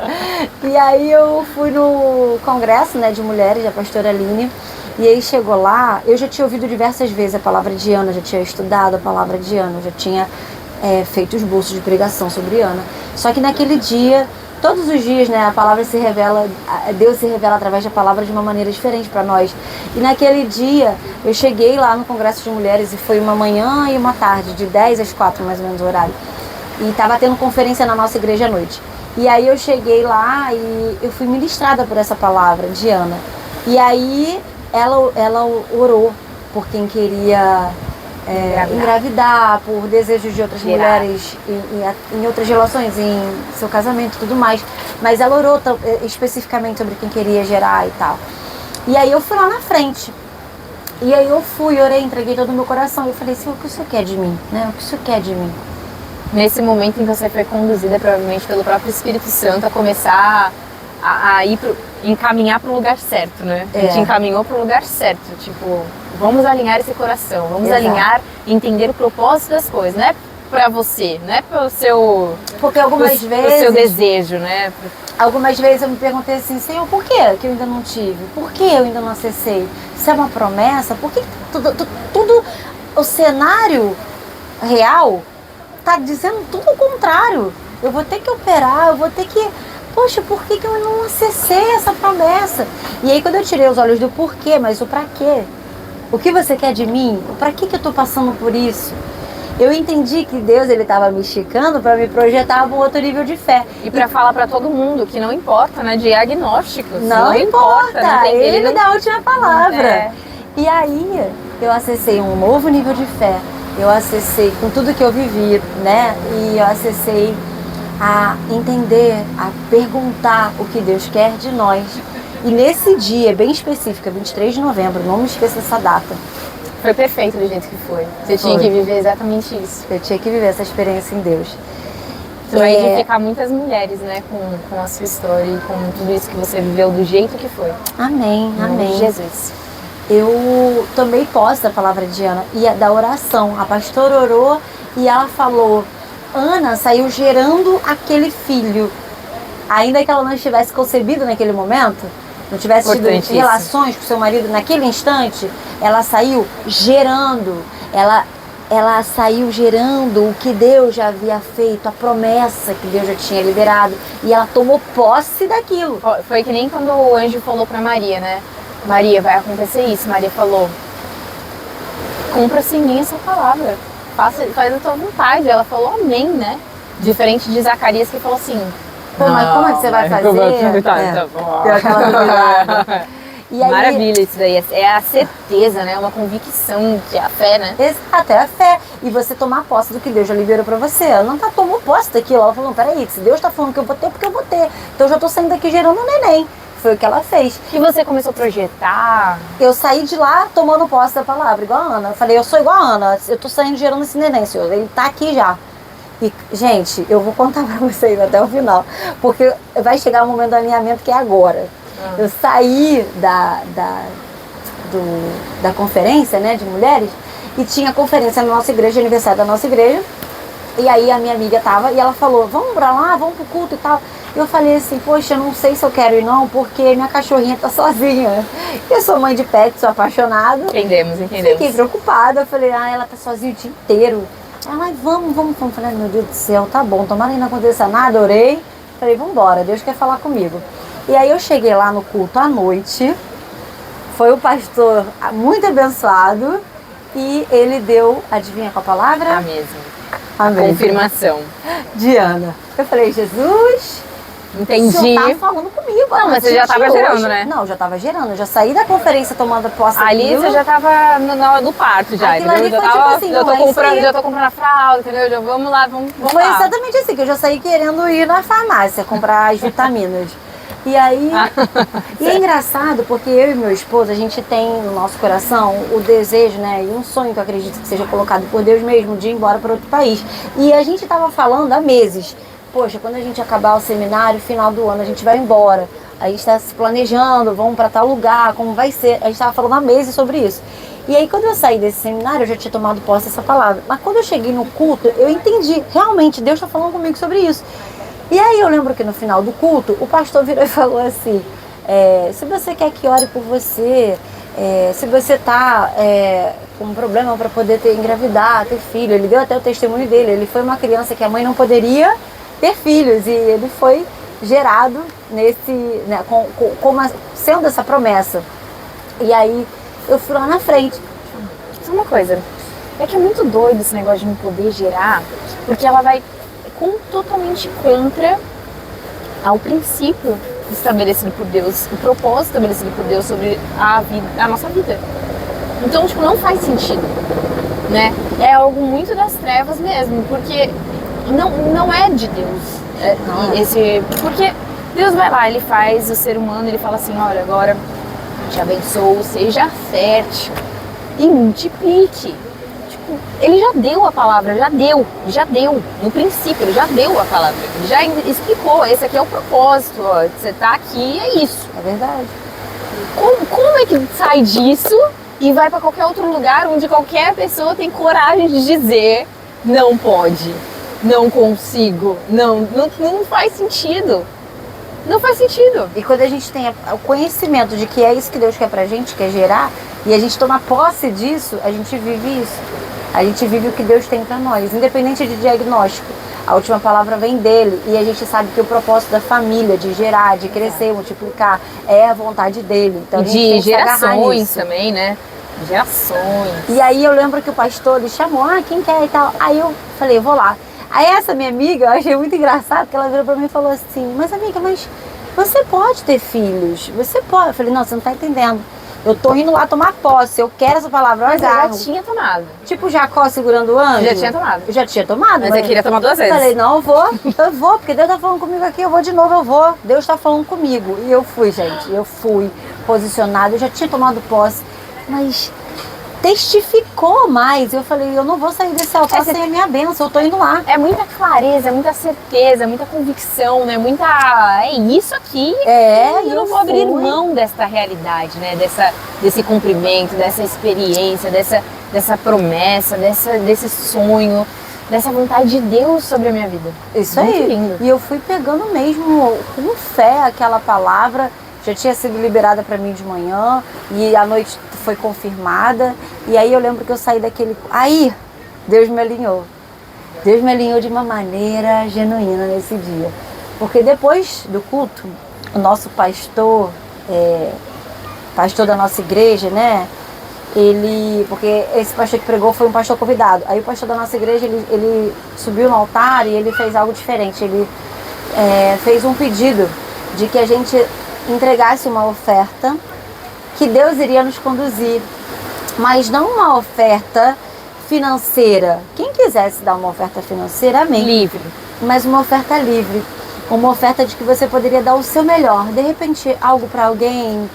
E aí eu fui no congresso, né, de mulheres, da pastora Aline. E aí chegou lá, eu já tinha ouvido diversas vezes a palavra de Ana, já tinha estudado a palavra de Ana, já tinha feito esboços de pregação sobre Ana. Só que naquele dia... Todos os dias, né, a palavra se revela, Deus se revela através da palavra de uma maneira diferente para nós. E naquele dia, eu cheguei lá no Congresso de Mulheres e foi uma manhã e uma tarde, de 10 às 4 mais ou menos o horário. E estava tendo conferência na nossa igreja à noite. E aí eu cheguei lá e eu fui ministrada por essa palavra de Ana. E aí ela orou por quem queria... engravidar, por desejos de outras mulheres em outras relações, em seu casamento e tudo mais. Mas ela orou especificamente sobre quem queria gerar e tal. E aí eu fui lá na frente. E aí eu fui, orei, entreguei todo o meu coração. E eu falei, Senhor, o que o Senhor quer de mim? Né? O que o Senhor quer de mim? Nesse momento em que você foi conduzida, provavelmente pelo próprio Espírito Santo, a começar a encaminhar para o lugar certo, né? Ele te encaminhou para o lugar certo, tipo, vamos alinhar esse coração, vamos alinhar e entender o propósito das coisas, né? pra você, não é pelo seu, Porque algumas pro vezes... seu desejo, né? Algumas vezes eu me perguntei assim, Senhor, por que eu ainda não tive? Por que eu ainda não acessei? Se é uma promessa, por que tudo o cenário real está dizendo tudo o contrário? Eu vou ter que operar, eu vou ter que... Poxa, por que eu não acessei essa promessa? E aí quando eu tirei os olhos do porquê, mas o pra quê? O que você quer de mim? Pra que eu estou passando por isso? Eu entendi que Deus ele estava me esticando para me projetar para um outro nível de fé. E para falar para todo mundo que não importa, né? Diagnósticos. Não importa, não tem, ele me dá a última palavra. É. E aí eu acessei um novo nível de fé. Eu acessei com tudo que eu vivi, né? E eu acessei a entender, a perguntar o que Deus quer de nós. E nesse dia, bem específico, 23 de novembro, não me esqueça essa data. Foi perfeito do jeito que foi. Você tinha que viver exatamente isso. Eu tinha que viver essa experiência em Deus. Você vai edificar muitas mulheres, né? Com a sua história e com tudo isso que você viveu do jeito que foi. Amém, amém. Jesus. Eu tomei posse da palavra de Ana e da oração. A pastora orou e ela falou, Ana saiu gerando aquele filho. Ainda que ela não estivesse concebido naquele momento, não tivesse tido relações com seu marido naquele instante, ela saiu gerando. Ela saiu gerando o que Deus já havia feito, a promessa que Deus já tinha liberado. E ela tomou posse daquilo. Foi que nem quando o anjo falou para Maria, né? Maria, vai acontecer isso. Maria falou, cumpra-se em mim essa palavra. Faz a tua vontade. Ela falou amém, né? Diferente de Zacarias que falou assim... Pô, mas como é que você vai fazer? Deu aquela duvidada. E aí, maravilha isso daí, é a certeza, né? Uma convicção, que é a fé, né? Exato, é a fé. E você tomar posse do que Deus já liberou pra você. Ela não tomou posse daquilo, ela falou, peraí, se Deus tá falando que eu vou ter, porque eu vou ter. Então eu já tô saindo daqui gerando um neném. Foi o que ela fez. Que você começou a projetar? Eu saí de lá tomando posse da palavra, igual a Ana. Eu falei, eu sou igual a Ana, eu tô saindo gerando esse neném, Senhor. Ele tá aqui já. E, gente, eu vou contar pra vocês até o final, porque vai chegar o momento do alinhamento que é agora. Eu saí da conferência, né, de mulheres, e tinha conferência na nossa igreja, aniversário da nossa igreja, e aí a minha amiga tava, e ela falou, vamos pra lá, vamos pro culto e tal. Eu falei assim, poxa, eu não sei se eu quero ir não, porque minha cachorrinha tá sozinha. Eu sou mãe de pet, sou apaixonada. Entendemos. Fiquei preocupada, eu falei, ela tá sozinha o dia inteiro. Ela, vamos. Falei, meu Deus do céu, tá bom, tomara que não aconteça nada, orei. Falei, vambora, Deus quer falar comigo. E aí eu cheguei lá no culto à noite, foi o pastor muito abençoado e ele deu, adivinha qual a palavra? A mesma. Amém. Confirmação. De Ana. Eu falei, Jesus... Entendi. O senhor tá falando comigo. Não, mas você já tava gerando, né? Não, já tava gerando. Eu já saí da conferência tomando posse ali daquilo. Você já tava na hora do parto já. Aquilo ali foi tipo assim, já tô comprando a fralda, entendeu? Já vamos lá. Foi exatamente assim, que eu já saí querendo ir na farmácia, comprar as vitaminas. E aí, e é engraçado porque eu e meu esposo, a gente tem no nosso coração o desejo, né, e um sonho que eu acredito que seja colocado por Deus mesmo, de ir embora para outro país. E a gente tava falando há meses, poxa, quando a gente acabar o seminário, final do ano, a gente vai embora. A gente está se planejando, vamos para tal lugar, como vai ser. A gente estava falando há meses sobre isso. E aí, quando eu saí desse seminário, eu já tinha tomado posse dessa palavra. Mas quando eu cheguei no culto, eu entendi, realmente, Deus está falando comigo sobre isso. E aí eu lembro que no final do culto, o pastor virou e falou assim, se você quer que ore por você, se você está com um problema para poder engravidar, ter filho, ele deu até o testemunho dele, ele foi uma criança que a mãe não poderia ter filhos e ele foi gerado nesse, né, sendo essa promessa. E aí eu fui lá na frente. Só uma coisa, é que é muito doido esse negócio de não poder gerar, porque ela vai totalmente contra ao princípio estabelecido por Deus, o propósito estabelecido por Deus sobre a nossa vida. Então, tipo, não faz sentido, né? É algo muito das trevas mesmo, porque não é de Deus. Porque Deus vai lá, ele faz o ser humano, ele fala assim, olha, agora te abençoo, seja fértil e multiplique. Ele já deu a palavra, já deu, no princípio, ele já deu a palavra, ele já explicou, esse aqui é o propósito, ó, você tá aqui, é isso. É verdade. Como é que sai disso e vai para qualquer outro lugar onde qualquer pessoa tem coragem de dizer não pode, não consigo, não faz sentido. Não faz sentido. E quando a gente tem o conhecimento de que é isso que Deus quer pra gente, quer gerar, e a gente toma posse disso, a gente vive isso. A gente vive o que Deus tem pra nós, independente de diagnóstico. A última palavra vem dele e a gente sabe que o propósito da família, de gerar, de crescer, multiplicar, é a vontade dele. Então, e a gente tem de que se agarrar gerações nisso. também, né? Gerações. E aí eu lembro que o pastor, ele chamou, quem quer e tal. Aí eu falei, eu vou lá. Aí essa minha amiga, eu achei muito engraçado, que ela virou pra mim e falou assim, mas amiga, mas você pode ter filhos, você pode. Eu falei, não, você não tá entendendo. Eu tô indo lá tomar posse, eu quero essa palavra, Mas eu já agarro. tinha tomado. Tipo Jacó segurando o anjo. Já tinha tomado. Eu já tinha tomado. Mas você queria tomar 2 Eu vezes. falei, não, eu vou, porque Deus tá falando comigo aqui, eu vou de novo, eu vou. Deus tá falando comigo. E eu fui, gente, eu fui posicionada, eu já tinha tomado posse, mas testificou mais. Eu falei, eu não vou sair desse altar sem a minha bênção, eu tô indo lá. É muita clareza, muita certeza, muita convicção, né? É isso aqui. É, e eu não vou abrir mão dessa realidade, né? Desse cumprimento, dessa experiência, dessa promessa, desse sonho, dessa vontade de Deus sobre a minha vida. Isso Muito aí. lindo. E eu fui pegando mesmo com fé aquela palavra. Já tinha sido liberada para mim de manhã e à noite foi confirmada. E aí eu lembro que eu saí daquele... Aí Deus me alinhou. Deus me alinhou de uma maneira genuína nesse dia. Porque depois do culto, o nosso pastor, pastor da nossa igreja, né? Porque esse pastor que pregou foi um pastor convidado. Aí o pastor da nossa igreja, ele subiu no altar e ele fez algo diferente. Ele fez um pedido de que a gente entregasse uma oferta que Deus iria nos conduzir, mas não uma oferta financeira. Quem quisesse dar uma oferta financeira, amém. Livre. Mas uma oferta livre, uma oferta de que você poderia dar o seu melhor, de repente algo para alguém,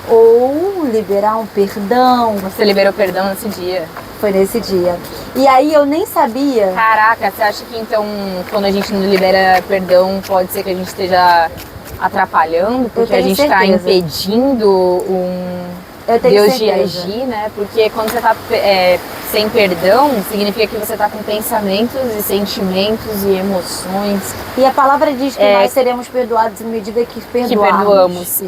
ou liberar um perdão. Você liberou perdão nesse dia. Foi nesse dia. E aí eu nem sabia. Caraca, você acha que então quando a gente não libera perdão pode ser que a gente esteja atrapalhando, porque a gente está impedindo Deus de agir, né? Porque quando você está sem perdão, significa que você está com pensamentos e sentimentos e emoções. E a palavra diz que nós seremos perdoados em medida que perdoamos.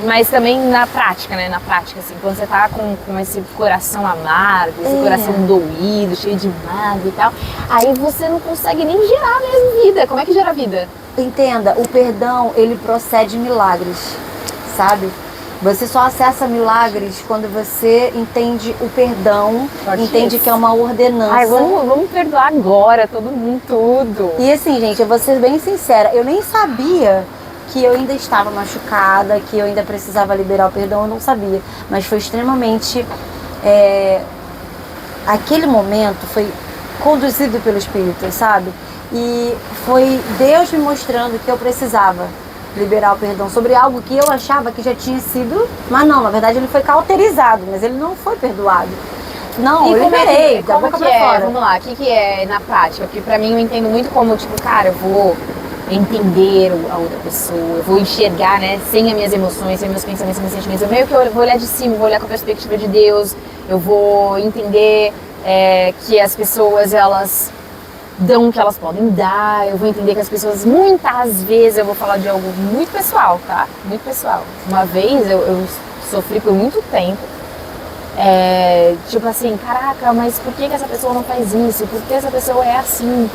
Mas também na prática, né? Na prática, assim, quando você tá com esse coração amargo, esse coração doído, cheio de mágoa e tal, aí você não consegue nem gerar mesmo vida. Como é que gera vida? Entenda, o perdão, ele procede milagres, sabe? Você só acessa milagres quando você entende o perdão, entende que é uma ordenança. Ai, vamos perdoar agora, todo mundo, tudo. E assim, gente, eu vou ser bem sincera, eu nem sabia que eu ainda estava machucada, que eu ainda precisava liberar o perdão, eu não sabia. Mas foi extremamente... aquele momento foi conduzido pelo Espírito, sabe? E foi Deus me mostrando que eu precisava liberar o perdão sobre algo que eu achava que já tinha sido, mas não, na verdade ele foi cauterizado, mas ele não foi perdoado. Não, eu liberei, da boca pra fora. Vamos lá, o que é na prática? Porque pra mim eu entendo muito como, tipo, cara, eu vou entender a outra pessoa, eu vou enxergar, né, sem as minhas emoções, sem meus pensamentos, sem meus sentimentos, eu meio que eu vou olhar de cima, vou olhar com a perspectiva de Deus, eu vou entender que as pessoas, elas dão o que elas podem dar, eu vou entender que as pessoas, muitas vezes, eu vou falar de algo muito pessoal, tá? Muito pessoal. Uma vez eu sofri por muito tempo, tipo assim, caraca, mas por que essa pessoa não faz isso? Por que essa pessoa é assim?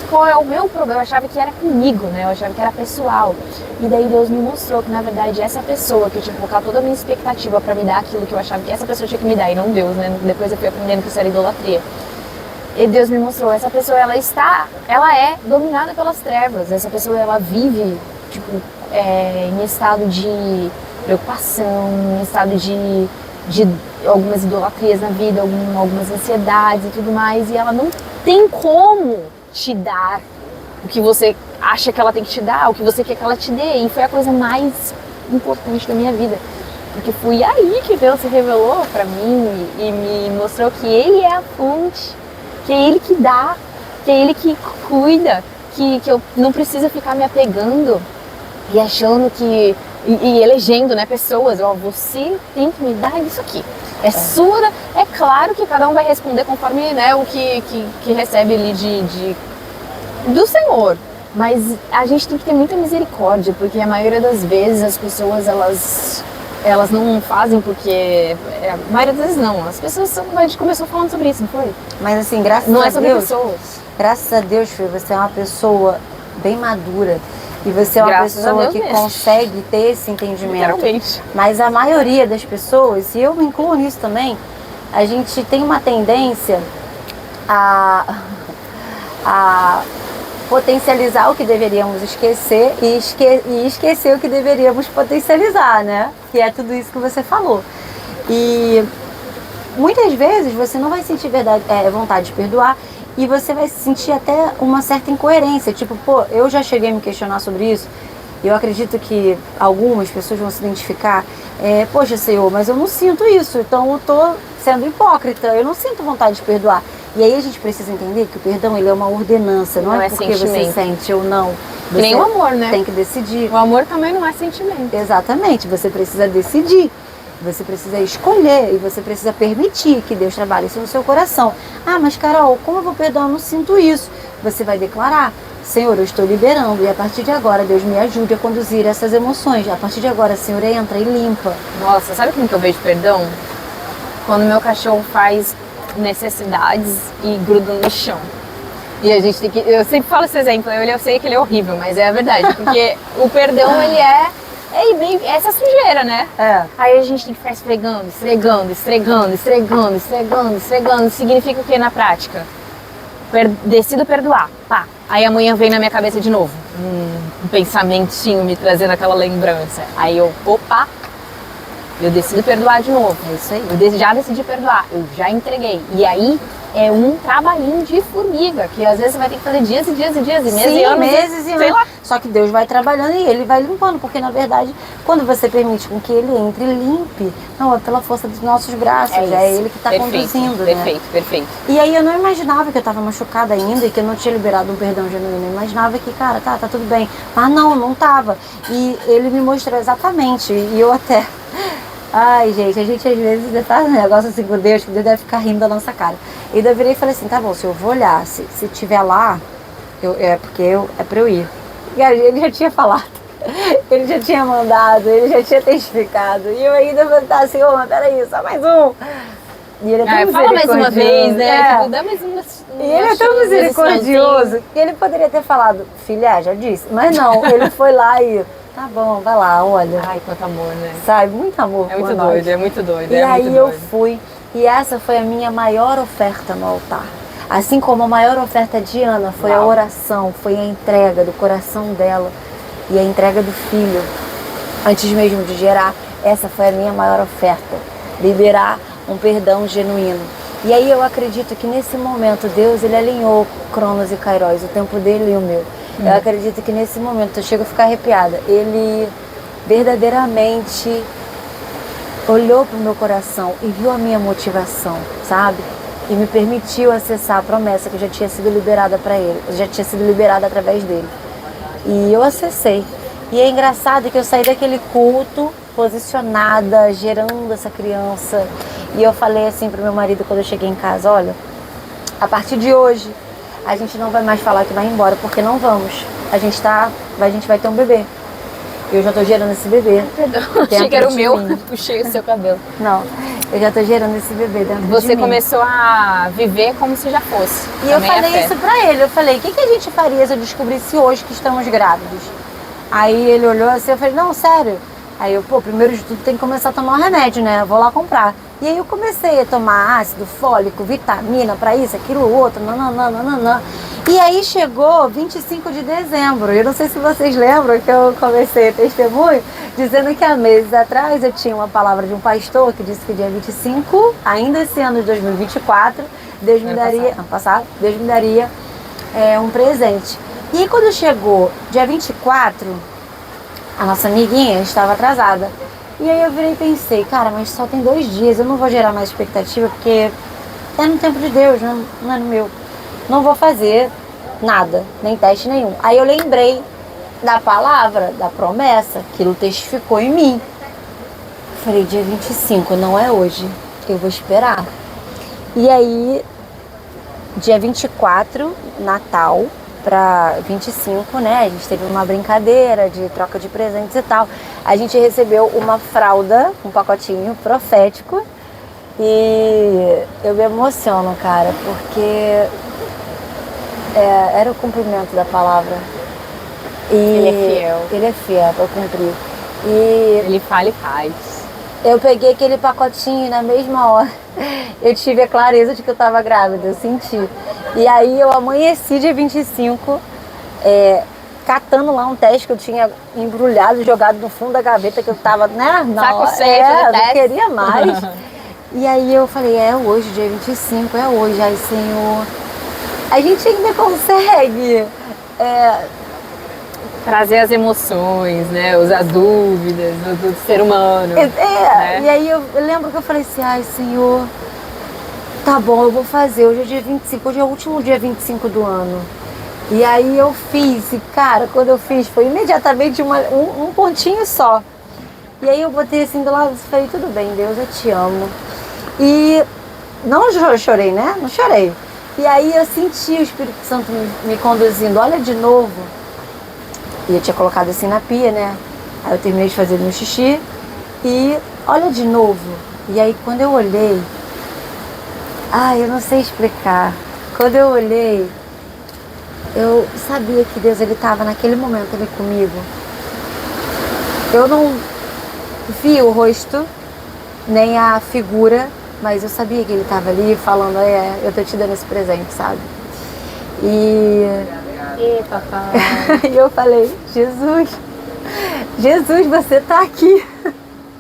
Qual é o meu problema? Eu achava que era comigo, né? Eu achava que era pessoal. E daí Deus me mostrou que, na verdade, essa pessoa que eu tinha que colocar toda a minha expectativa pra me dar aquilo que eu achava que essa pessoa tinha que me dar, e não Deus, né? Depois eu fui aprendendo que isso era idolatria. E Deus me mostrou, essa pessoa, ela é dominada pelas trevas. Essa pessoa, ela vive, tipo, em estado de preocupação, em estado de algumas idolatrias na vida, algumas ansiedades e tudo mais. E ela não tem como te dar o que você acha que ela tem que te dar, o que você quer que ela te dê. E foi a coisa mais importante da minha vida. Porque foi aí que Deus se revelou pra mim e me mostrou que Ele é a fonte, que é Ele que dá, que é Ele que cuida, que eu não preciso ficar me apegando e achando que... E elegendo, né, pessoas, ó, você tem que me dar isso aqui. É sua... É claro que cada um vai responder conforme, né, o que recebe ali do Senhor. Mas a gente tem que ter muita misericórdia, porque a maioria das vezes as pessoas, elas não fazem porque... A maioria das vezes não. As pessoas... A gente começou falando sobre isso, não foi? Mas assim, graças Não a é sobre Deus, pessoas. graças a Deus, filho, você é uma pessoa bem madura. E você é uma Graças a pessoa Deus que mesmo. consegue ter esse entendimento. Literalmente. Mas a maioria das pessoas, e eu me incluo nisso também, a gente tem uma tendência a potencializar o que deveríamos esquecer e esquecer o que deveríamos potencializar, né? Que é tudo isso que você falou. E muitas vezes você não vai sentir vontade de perdoar e você vai sentir até uma certa incoerência. Tipo, pô, eu já cheguei a me questionar sobre isso. Eu acredito que algumas pessoas vão se identificar. Poxa, Senhor, mas eu não sinto isso. Então eu tô sendo hipócrita. Eu não sinto vontade de perdoar. E aí a gente precisa entender que o perdão, ele é uma ordenança. Não é porque você sente ou não. Você nem o amor, né? Tem que decidir. O amor também não é sentimento. Exatamente. Você precisa decidir. Você precisa escolher e você precisa permitir que Deus trabalhe isso no seu coração. Ah, mas Carol, como eu vou perdoar? Eu não sinto isso. Você vai declarar: Senhor, eu estou liberando e a partir de agora Deus me ajude a conduzir essas emoções. A partir de agora, Senhor, entra e limpa. Nossa, sabe como que eu vejo perdão? Quando meu cachorro faz necessidades e gruda no chão. E a gente tem que... Eu sempre falo esse exemplo, eu sei que ele é horrível, mas é a verdade. Porque o perdão, ele é essa sujeira, né? Aí a gente tem que ficar esfregando. Significa o que na prática? Decido perdoar. Pá. Aí amanhã vem na minha cabeça de novo um pensamentinho me trazendo aquela lembrança. Aí eu decido perdoar de novo. É isso aí. Eu já decidi perdoar, eu já entreguei. E aí é um trabalhinho de formiga, que às vezes você vai ter que fazer dias e meses e anos. Sei lá. Só que Deus vai trabalhando e Ele vai limpando, porque na verdade, quando você permite com que Ele entre e limpe, não, é pela força dos nossos braços, é Ele que está conduzindo, né? Perfeito. E aí eu não imaginava que eu estava machucada ainda e que eu não tinha liberado um perdão genuíno. Eu imaginava que, cara, tá tudo bem. Mas não tava. E Ele me mostrou exatamente, e eu até... Ai, gente, a gente às vezes faz um negócio assim com Deus, que Deus deve ficar rindo da nossa cara. E daí eu virei e falei assim, tá bom, se eu vou olhar, se tiver lá, é pra eu ir. E aí, ele já tinha falado, ele já tinha mandado, ele já tinha testificado. E eu ainda vou estar assim, mas peraí, só mais um. E ele é tão fala mais uma vez, né? Tipo, dá mais uma e ele é tão misericordioso que ele poderia ter falado, filha, já disse. Mas não, ele foi lá e... Tá bom, vai lá, olha. Ai, quanto amor, né? Sabe, muito amor. É muito doido, é muito doido. E aí eu fui, e essa foi a minha maior oferta no altar. Assim como a maior oferta de Ana foi a oração, foi a entrega do coração dela e a entrega do filho. Antes mesmo de gerar, essa foi a minha maior oferta. Liberar um perdão genuíno. E aí eu acredito que nesse momento Deus, Ele alinhou Cronos e Kairos, o tempo dele e o meu. Eu acredito que nesse momento, eu chego a ficar arrepiada, Ele verdadeiramente olhou para o meu coração e viu a minha motivação, sabe? E me permitiu acessar a promessa que já tinha sido liberada para Ele, já tinha sido liberada através dele. E eu acessei. E é engraçado que eu saí daquele culto posicionada, gerando essa criança. E eu falei assim pro meu marido quando eu cheguei em casa, olha, a partir de hoje, a gente não vai mais falar que vai embora, porque não vamos. A gente vai ter um bebê. Eu já tô gerando esse bebê. Perdão, achei que era o meu. Puxei o seu cabelo. Não, eu já tô gerando esse bebê dentro de mim. Você começou a viver como se já fosse. E eu falei isso pra ele. Eu falei, o que a gente faria se eu descobrisse hoje que estamos grávidos? Aí ele olhou assim, eu falei, não, sério. Aí eu, primeiro de tudo tem que começar a tomar um remédio, né? Eu vou lá comprar. E aí eu comecei a tomar ácido fólico, vitamina, pra isso, aquilo, outro, nananana. E aí chegou 25 de dezembro. Eu não sei se vocês lembram que eu comecei a testemunho, dizendo que há meses atrás eu tinha uma palavra de um pastor que disse que dia 25, ainda esse ano de 2024, Deus me daria, ano passado, Deus me daria um presente. E quando chegou dia 24, a nossa amiguinha estava atrasada. E aí eu virei e pensei, cara, mas só tem 2 dias, eu não vou gerar mais expectativa, porque é no tempo de Deus, não é no meu. Não vou fazer nada, nem teste nenhum. Aí eu lembrei da palavra, da promessa, aquilo testificou em mim. Falei, dia 25, não é hoje, eu vou esperar. E aí, dia 24, Natal, para 25, né? A gente teve uma brincadeira de troca de presentes e tal. A gente recebeu uma fralda, um pacotinho profético. E eu me emociono, cara, porque era o cumprimento da palavra. E Ele é fiel. Ele é fiel para cumprir. E Ele fala e faz. eu peguei aquele pacotinho e na mesma hora eu tive a clareza de que eu estava grávida, eu senti. E aí eu amanheci dia 25, catando lá um teste que eu tinha embrulhado e jogado no fundo da gaveta, que eu tava, né? Saco cheio, não queria mais. E aí eu falei, é hoje, dia 25, é hoje. Aí, Senhor, a gente ainda consegue Trazer as emoções, né? As dúvidas do ser humano. Né? E aí eu lembro que eu falei assim, ai, Senhor, tá bom, eu vou fazer. Hoje é dia 25, hoje é o último dia 25 do ano. E aí eu fiz, e cara, quando eu fiz, foi imediatamente um pontinho só. E aí eu botei assim do lado e falei, tudo bem, Deus, eu te amo. E não chorei, né? Não chorei. E aí eu senti o Espírito Santo me conduzindo, olha de novo. E eu tinha colocado assim na pia, né? Aí eu terminei de fazer meu xixi e olha de novo. E aí quando eu olhei, eu não sei explicar. Quando eu olhei, eu sabia que Deus, ele estava naquele momento ali comigo. Eu não vi o rosto, nem a figura, mas eu sabia que ele estava ali falando, eu tô te dando esse presente, sabe? E papai. E eu falei, Jesus, você tá aqui.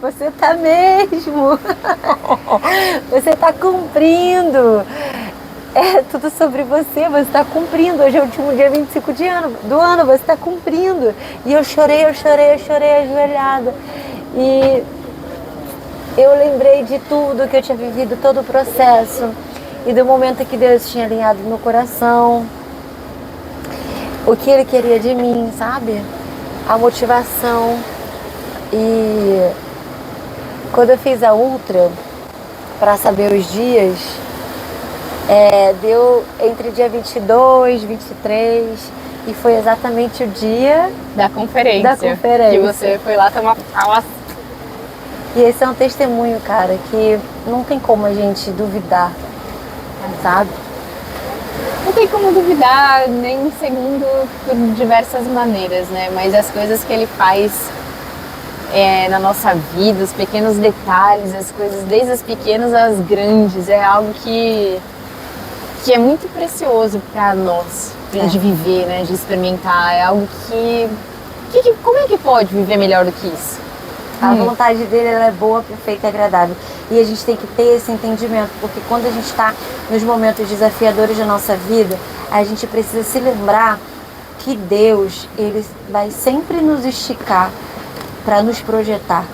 Você tá mesmo. Você tá cumprindo. É tudo sobre você tá cumprindo. Hoje é o último dia 25 do ano, você tá cumprindo. E eu chorei ajoelhada. E eu lembrei de tudo que eu tinha vivido, todo o processo. E do momento que Deus tinha alinhado no meu coração. O que Ele queria de mim, sabe? A motivação. E quando eu fiz a ultra, para saber os dias, deu entre dia 22, 23, e foi exatamente o dia da conferência. Que você foi lá tomar aula. E esse é um testemunho, cara, que não tem como a gente duvidar, sabe? Não tem como duvidar nem um segundo por diversas maneiras, né? Mas as coisas que ele faz na nossa vida, os pequenos detalhes, as coisas desde as pequenas às grandes, é algo que é muito precioso para nós, de viver, né? De experimentar. É algo que como é que pode viver melhor do que isso? A vontade dele, ela é boa, perfeita e agradável. E a gente tem que ter esse entendimento, porque quando a gente está nos momentos desafiadores da nossa vida, a gente precisa se lembrar que Deus, ele vai sempre nos esticar para nos projetar,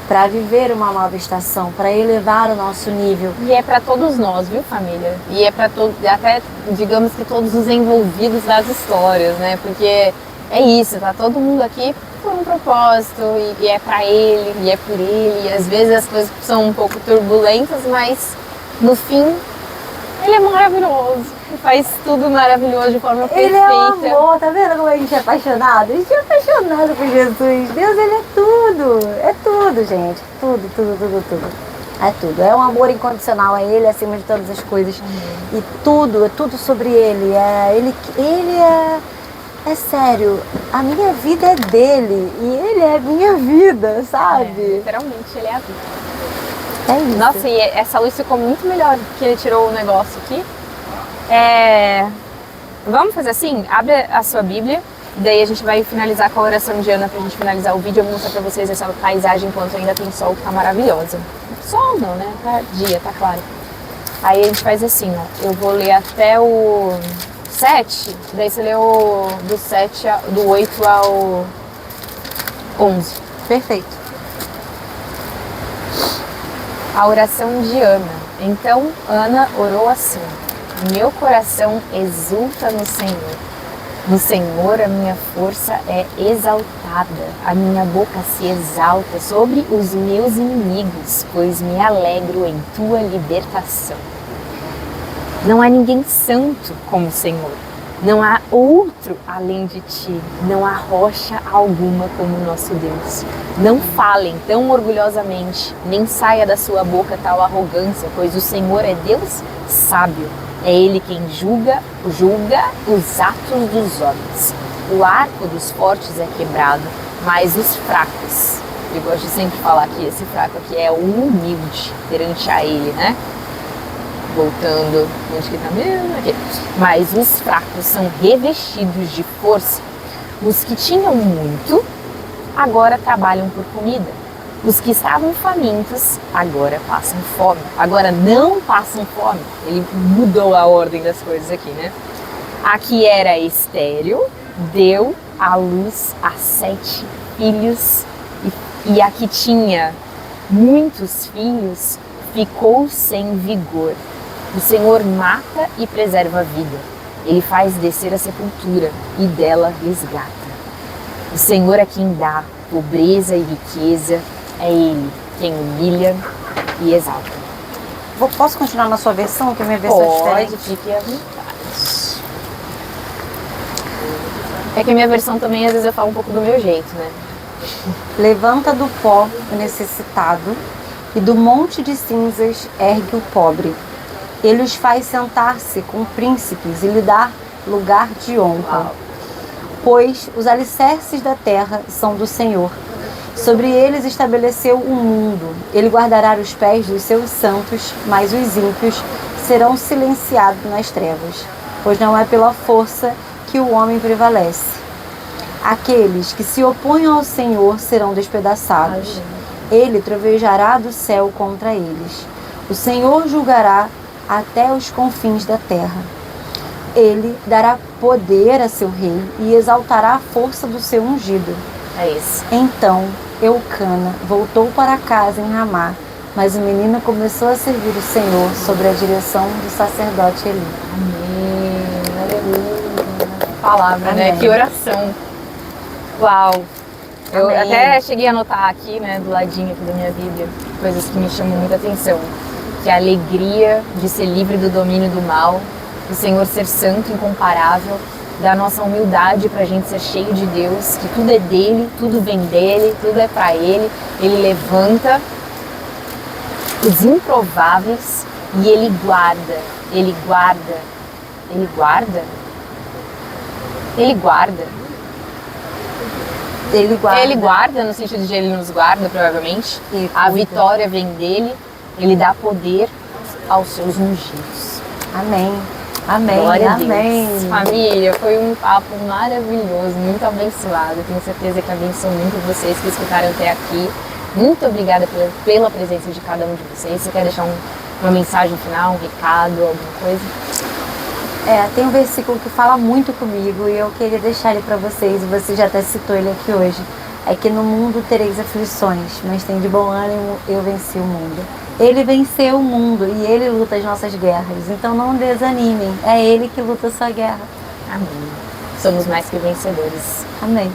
para viver uma nova estação, para elevar o nosso nível. E é para todos nós, viu, família? E é para todos, até digamos que todos os envolvidos das histórias, né? Porque é isso, tá todo mundo aqui por um propósito, e é pra ele, e é por ele, e às vezes as coisas são um pouco turbulentas, mas no fim, ele é maravilhoso, faz tudo maravilhoso de forma perfeita. Ele é o amor, tá vendo como a gente é apaixonado? A gente é apaixonado por Jesus. Deus, ele é tudo, gente, tudo. É tudo, é um amor incondicional, é ele acima de todas as coisas. E tudo, é tudo sobre ele, é sério, a minha vida é dele e ele é a minha vida, sabe? Literalmente, ele é a vida. É isso. Nossa, e essa luz ficou muito melhor que ele tirou o negócio aqui. Vamos fazer assim? Abre a sua Bíblia, daí a gente vai finalizar com a oração de Ana pra gente finalizar o vídeo. Eu vou mostrar pra vocês essa paisagem enquanto ainda tem sol, que tá maravilhosa. Sol não, né? Tá dia, tá claro. Aí a gente faz assim, ó. Eu vou ler até o 7, daí você leu do 8 ao 11. Perfeito. A oração de Ana. Então Ana orou assim: meu coração exulta no Senhor, No Senhor a minha força é exaltada, a minha boca se exalta sobre os meus inimigos, pois me alegro em tua libertação. Não há ninguém santo como o Senhor, não há outro além de ti, não há rocha alguma como o nosso Deus. Não falem tão orgulhosamente, nem saia da sua boca tal arrogância, pois o Senhor é Deus sábio. É Ele quem julga os atos dos homens. O arco dos fortes é quebrado, mas os fracos, eu gosto de sempre falar que esse fraco aqui é o humilde perante a Ele, né? Voltando, onde que tá mesmo? Aqui. Mas os fracos são revestidos de força. Os que tinham muito, agora trabalham por comida. Os que estavam famintos, agora passam fome. Agora não passam fome. Ele mudou a ordem das coisas aqui, né? A que era estéril, deu à luz a 7 filhos. E a que tinha muitos filhos, ficou sem vigor. O Senhor mata e preserva a vida. Ele faz descer a sepultura e dela resgata. O Senhor é quem dá pobreza e riqueza. É Ele quem humilha e exalta. Posso continuar na sua versão, que a minha versão é diferente? Pode, fique à vontade. É que a minha versão também, às vezes, eu falo um pouco do meu jeito, né? Levanta do pó o necessitado e do monte de cinzas ergue o pobre. Ele os faz sentar-se com príncipes e lhe dá lugar de honra. Uau. Pois os alicerces da terra são do Senhor. Sobre eles estabeleceu o mundo. Ele guardará os pés dos seus santos, mas os ímpios serão silenciados nas trevas. Pois não é pela força que o homem prevalece. Aqueles que se opõem ao Senhor serão despedaçados. Ele trovejará do céu contra eles. O Senhor julgará até os confins da terra. Ele dará poder a seu rei e exaltará a força do seu ungido. É isso. Então Eucana voltou para casa em Ramá, mas o menino começou a servir o Senhor sob a direção do sacerdote Eli. Amém. Aleluia. Palavra, Amém. né? Que oração. Uau. Eu Amém. até cheguei a anotar aqui, né, do ladinho aqui da minha Bíblia, coisas que me chamam muita atenção. Que a alegria de ser livre do domínio do mal, do Senhor ser santo, incomparável, da nossa humildade para a gente ser cheio de Deus, que tudo é dele, tudo vem dele, tudo é para ele. Ele levanta os improváveis e ele guarda, ele guarda, ele guarda, ele guarda. Ele guarda. Ele guarda no sentido de ele nos guarda, provavelmente. E A cuida. vitória vem dele, ele dá poder aos seus ungidos. Amém. Amém. Glória a Amém. Deus. Família, foi um papo maravilhoso, muito abençoado. Tenho certeza que abençoou muito vocês que escutaram até aqui. Muito obrigada pela presença de cada um de vocês. Você quer deixar uma mensagem final, um recado, alguma coisa? Tem um versículo que fala muito comigo e eu queria deixar ele para vocês, e você já até citou ele aqui hoje. É que no mundo tereis aflições, mas tem de bom ânimo, eu venci o mundo. Ele venceu o mundo e ele luta as nossas guerras, então não desanimem, é ele que luta a sua guerra. Amém. Somos mais que vencedores. Amém.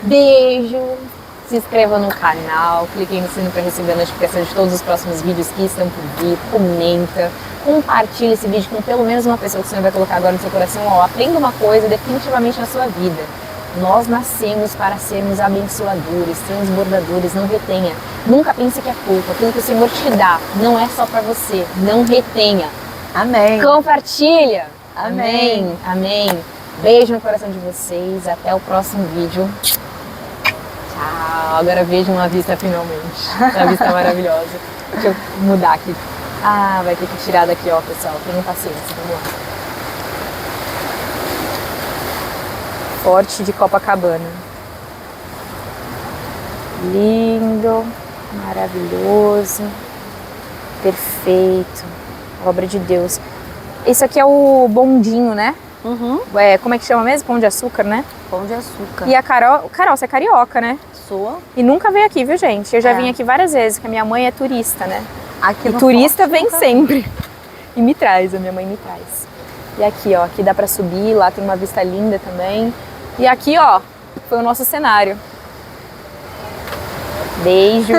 Beijo, se inscreva no canal, clique no sino para receber a notificação de todos os próximos vídeos que estão por vir, comenta, compartilhe esse vídeo com pelo menos uma pessoa que você vai colocar agora no seu coração. Aprenda uma coisa definitivamente na sua vida. Nós nascemos para sermos abençoadores, transbordadores, não retenha. Nunca pense que é pouco, aquilo que o Senhor te dá não é só para você, não retenha. Amém. Compartilha. Amém. Amém. Beijo no coração de vocês, até o próximo vídeo. Tchau. Agora vejam a vista finalmente. A vista maravilhosa. Deixa eu mudar aqui. Vai ter que tirar daqui, ó, pessoal. Tenham paciência, vamos lá. Forte de Copacabana. Lindo, maravilhoso, perfeito, obra de Deus. Esse aqui é o bondinho, né? Uhum. Como é que chama mesmo? Pão de açúcar, né? Pão de açúcar. E a Carol, você é carioca, né? Sua. E nunca veio aqui, viu, gente? Eu já É. vim aqui várias vezes, porque a minha mãe é turista, né? Aqui E no turista Forte, vem nunca- sempre. E me traz, a minha mãe me traz. E aqui, ó, aqui dá pra subir, lá tem uma vista linda também. E aqui, ó, foi o nosso cenário. Beijo!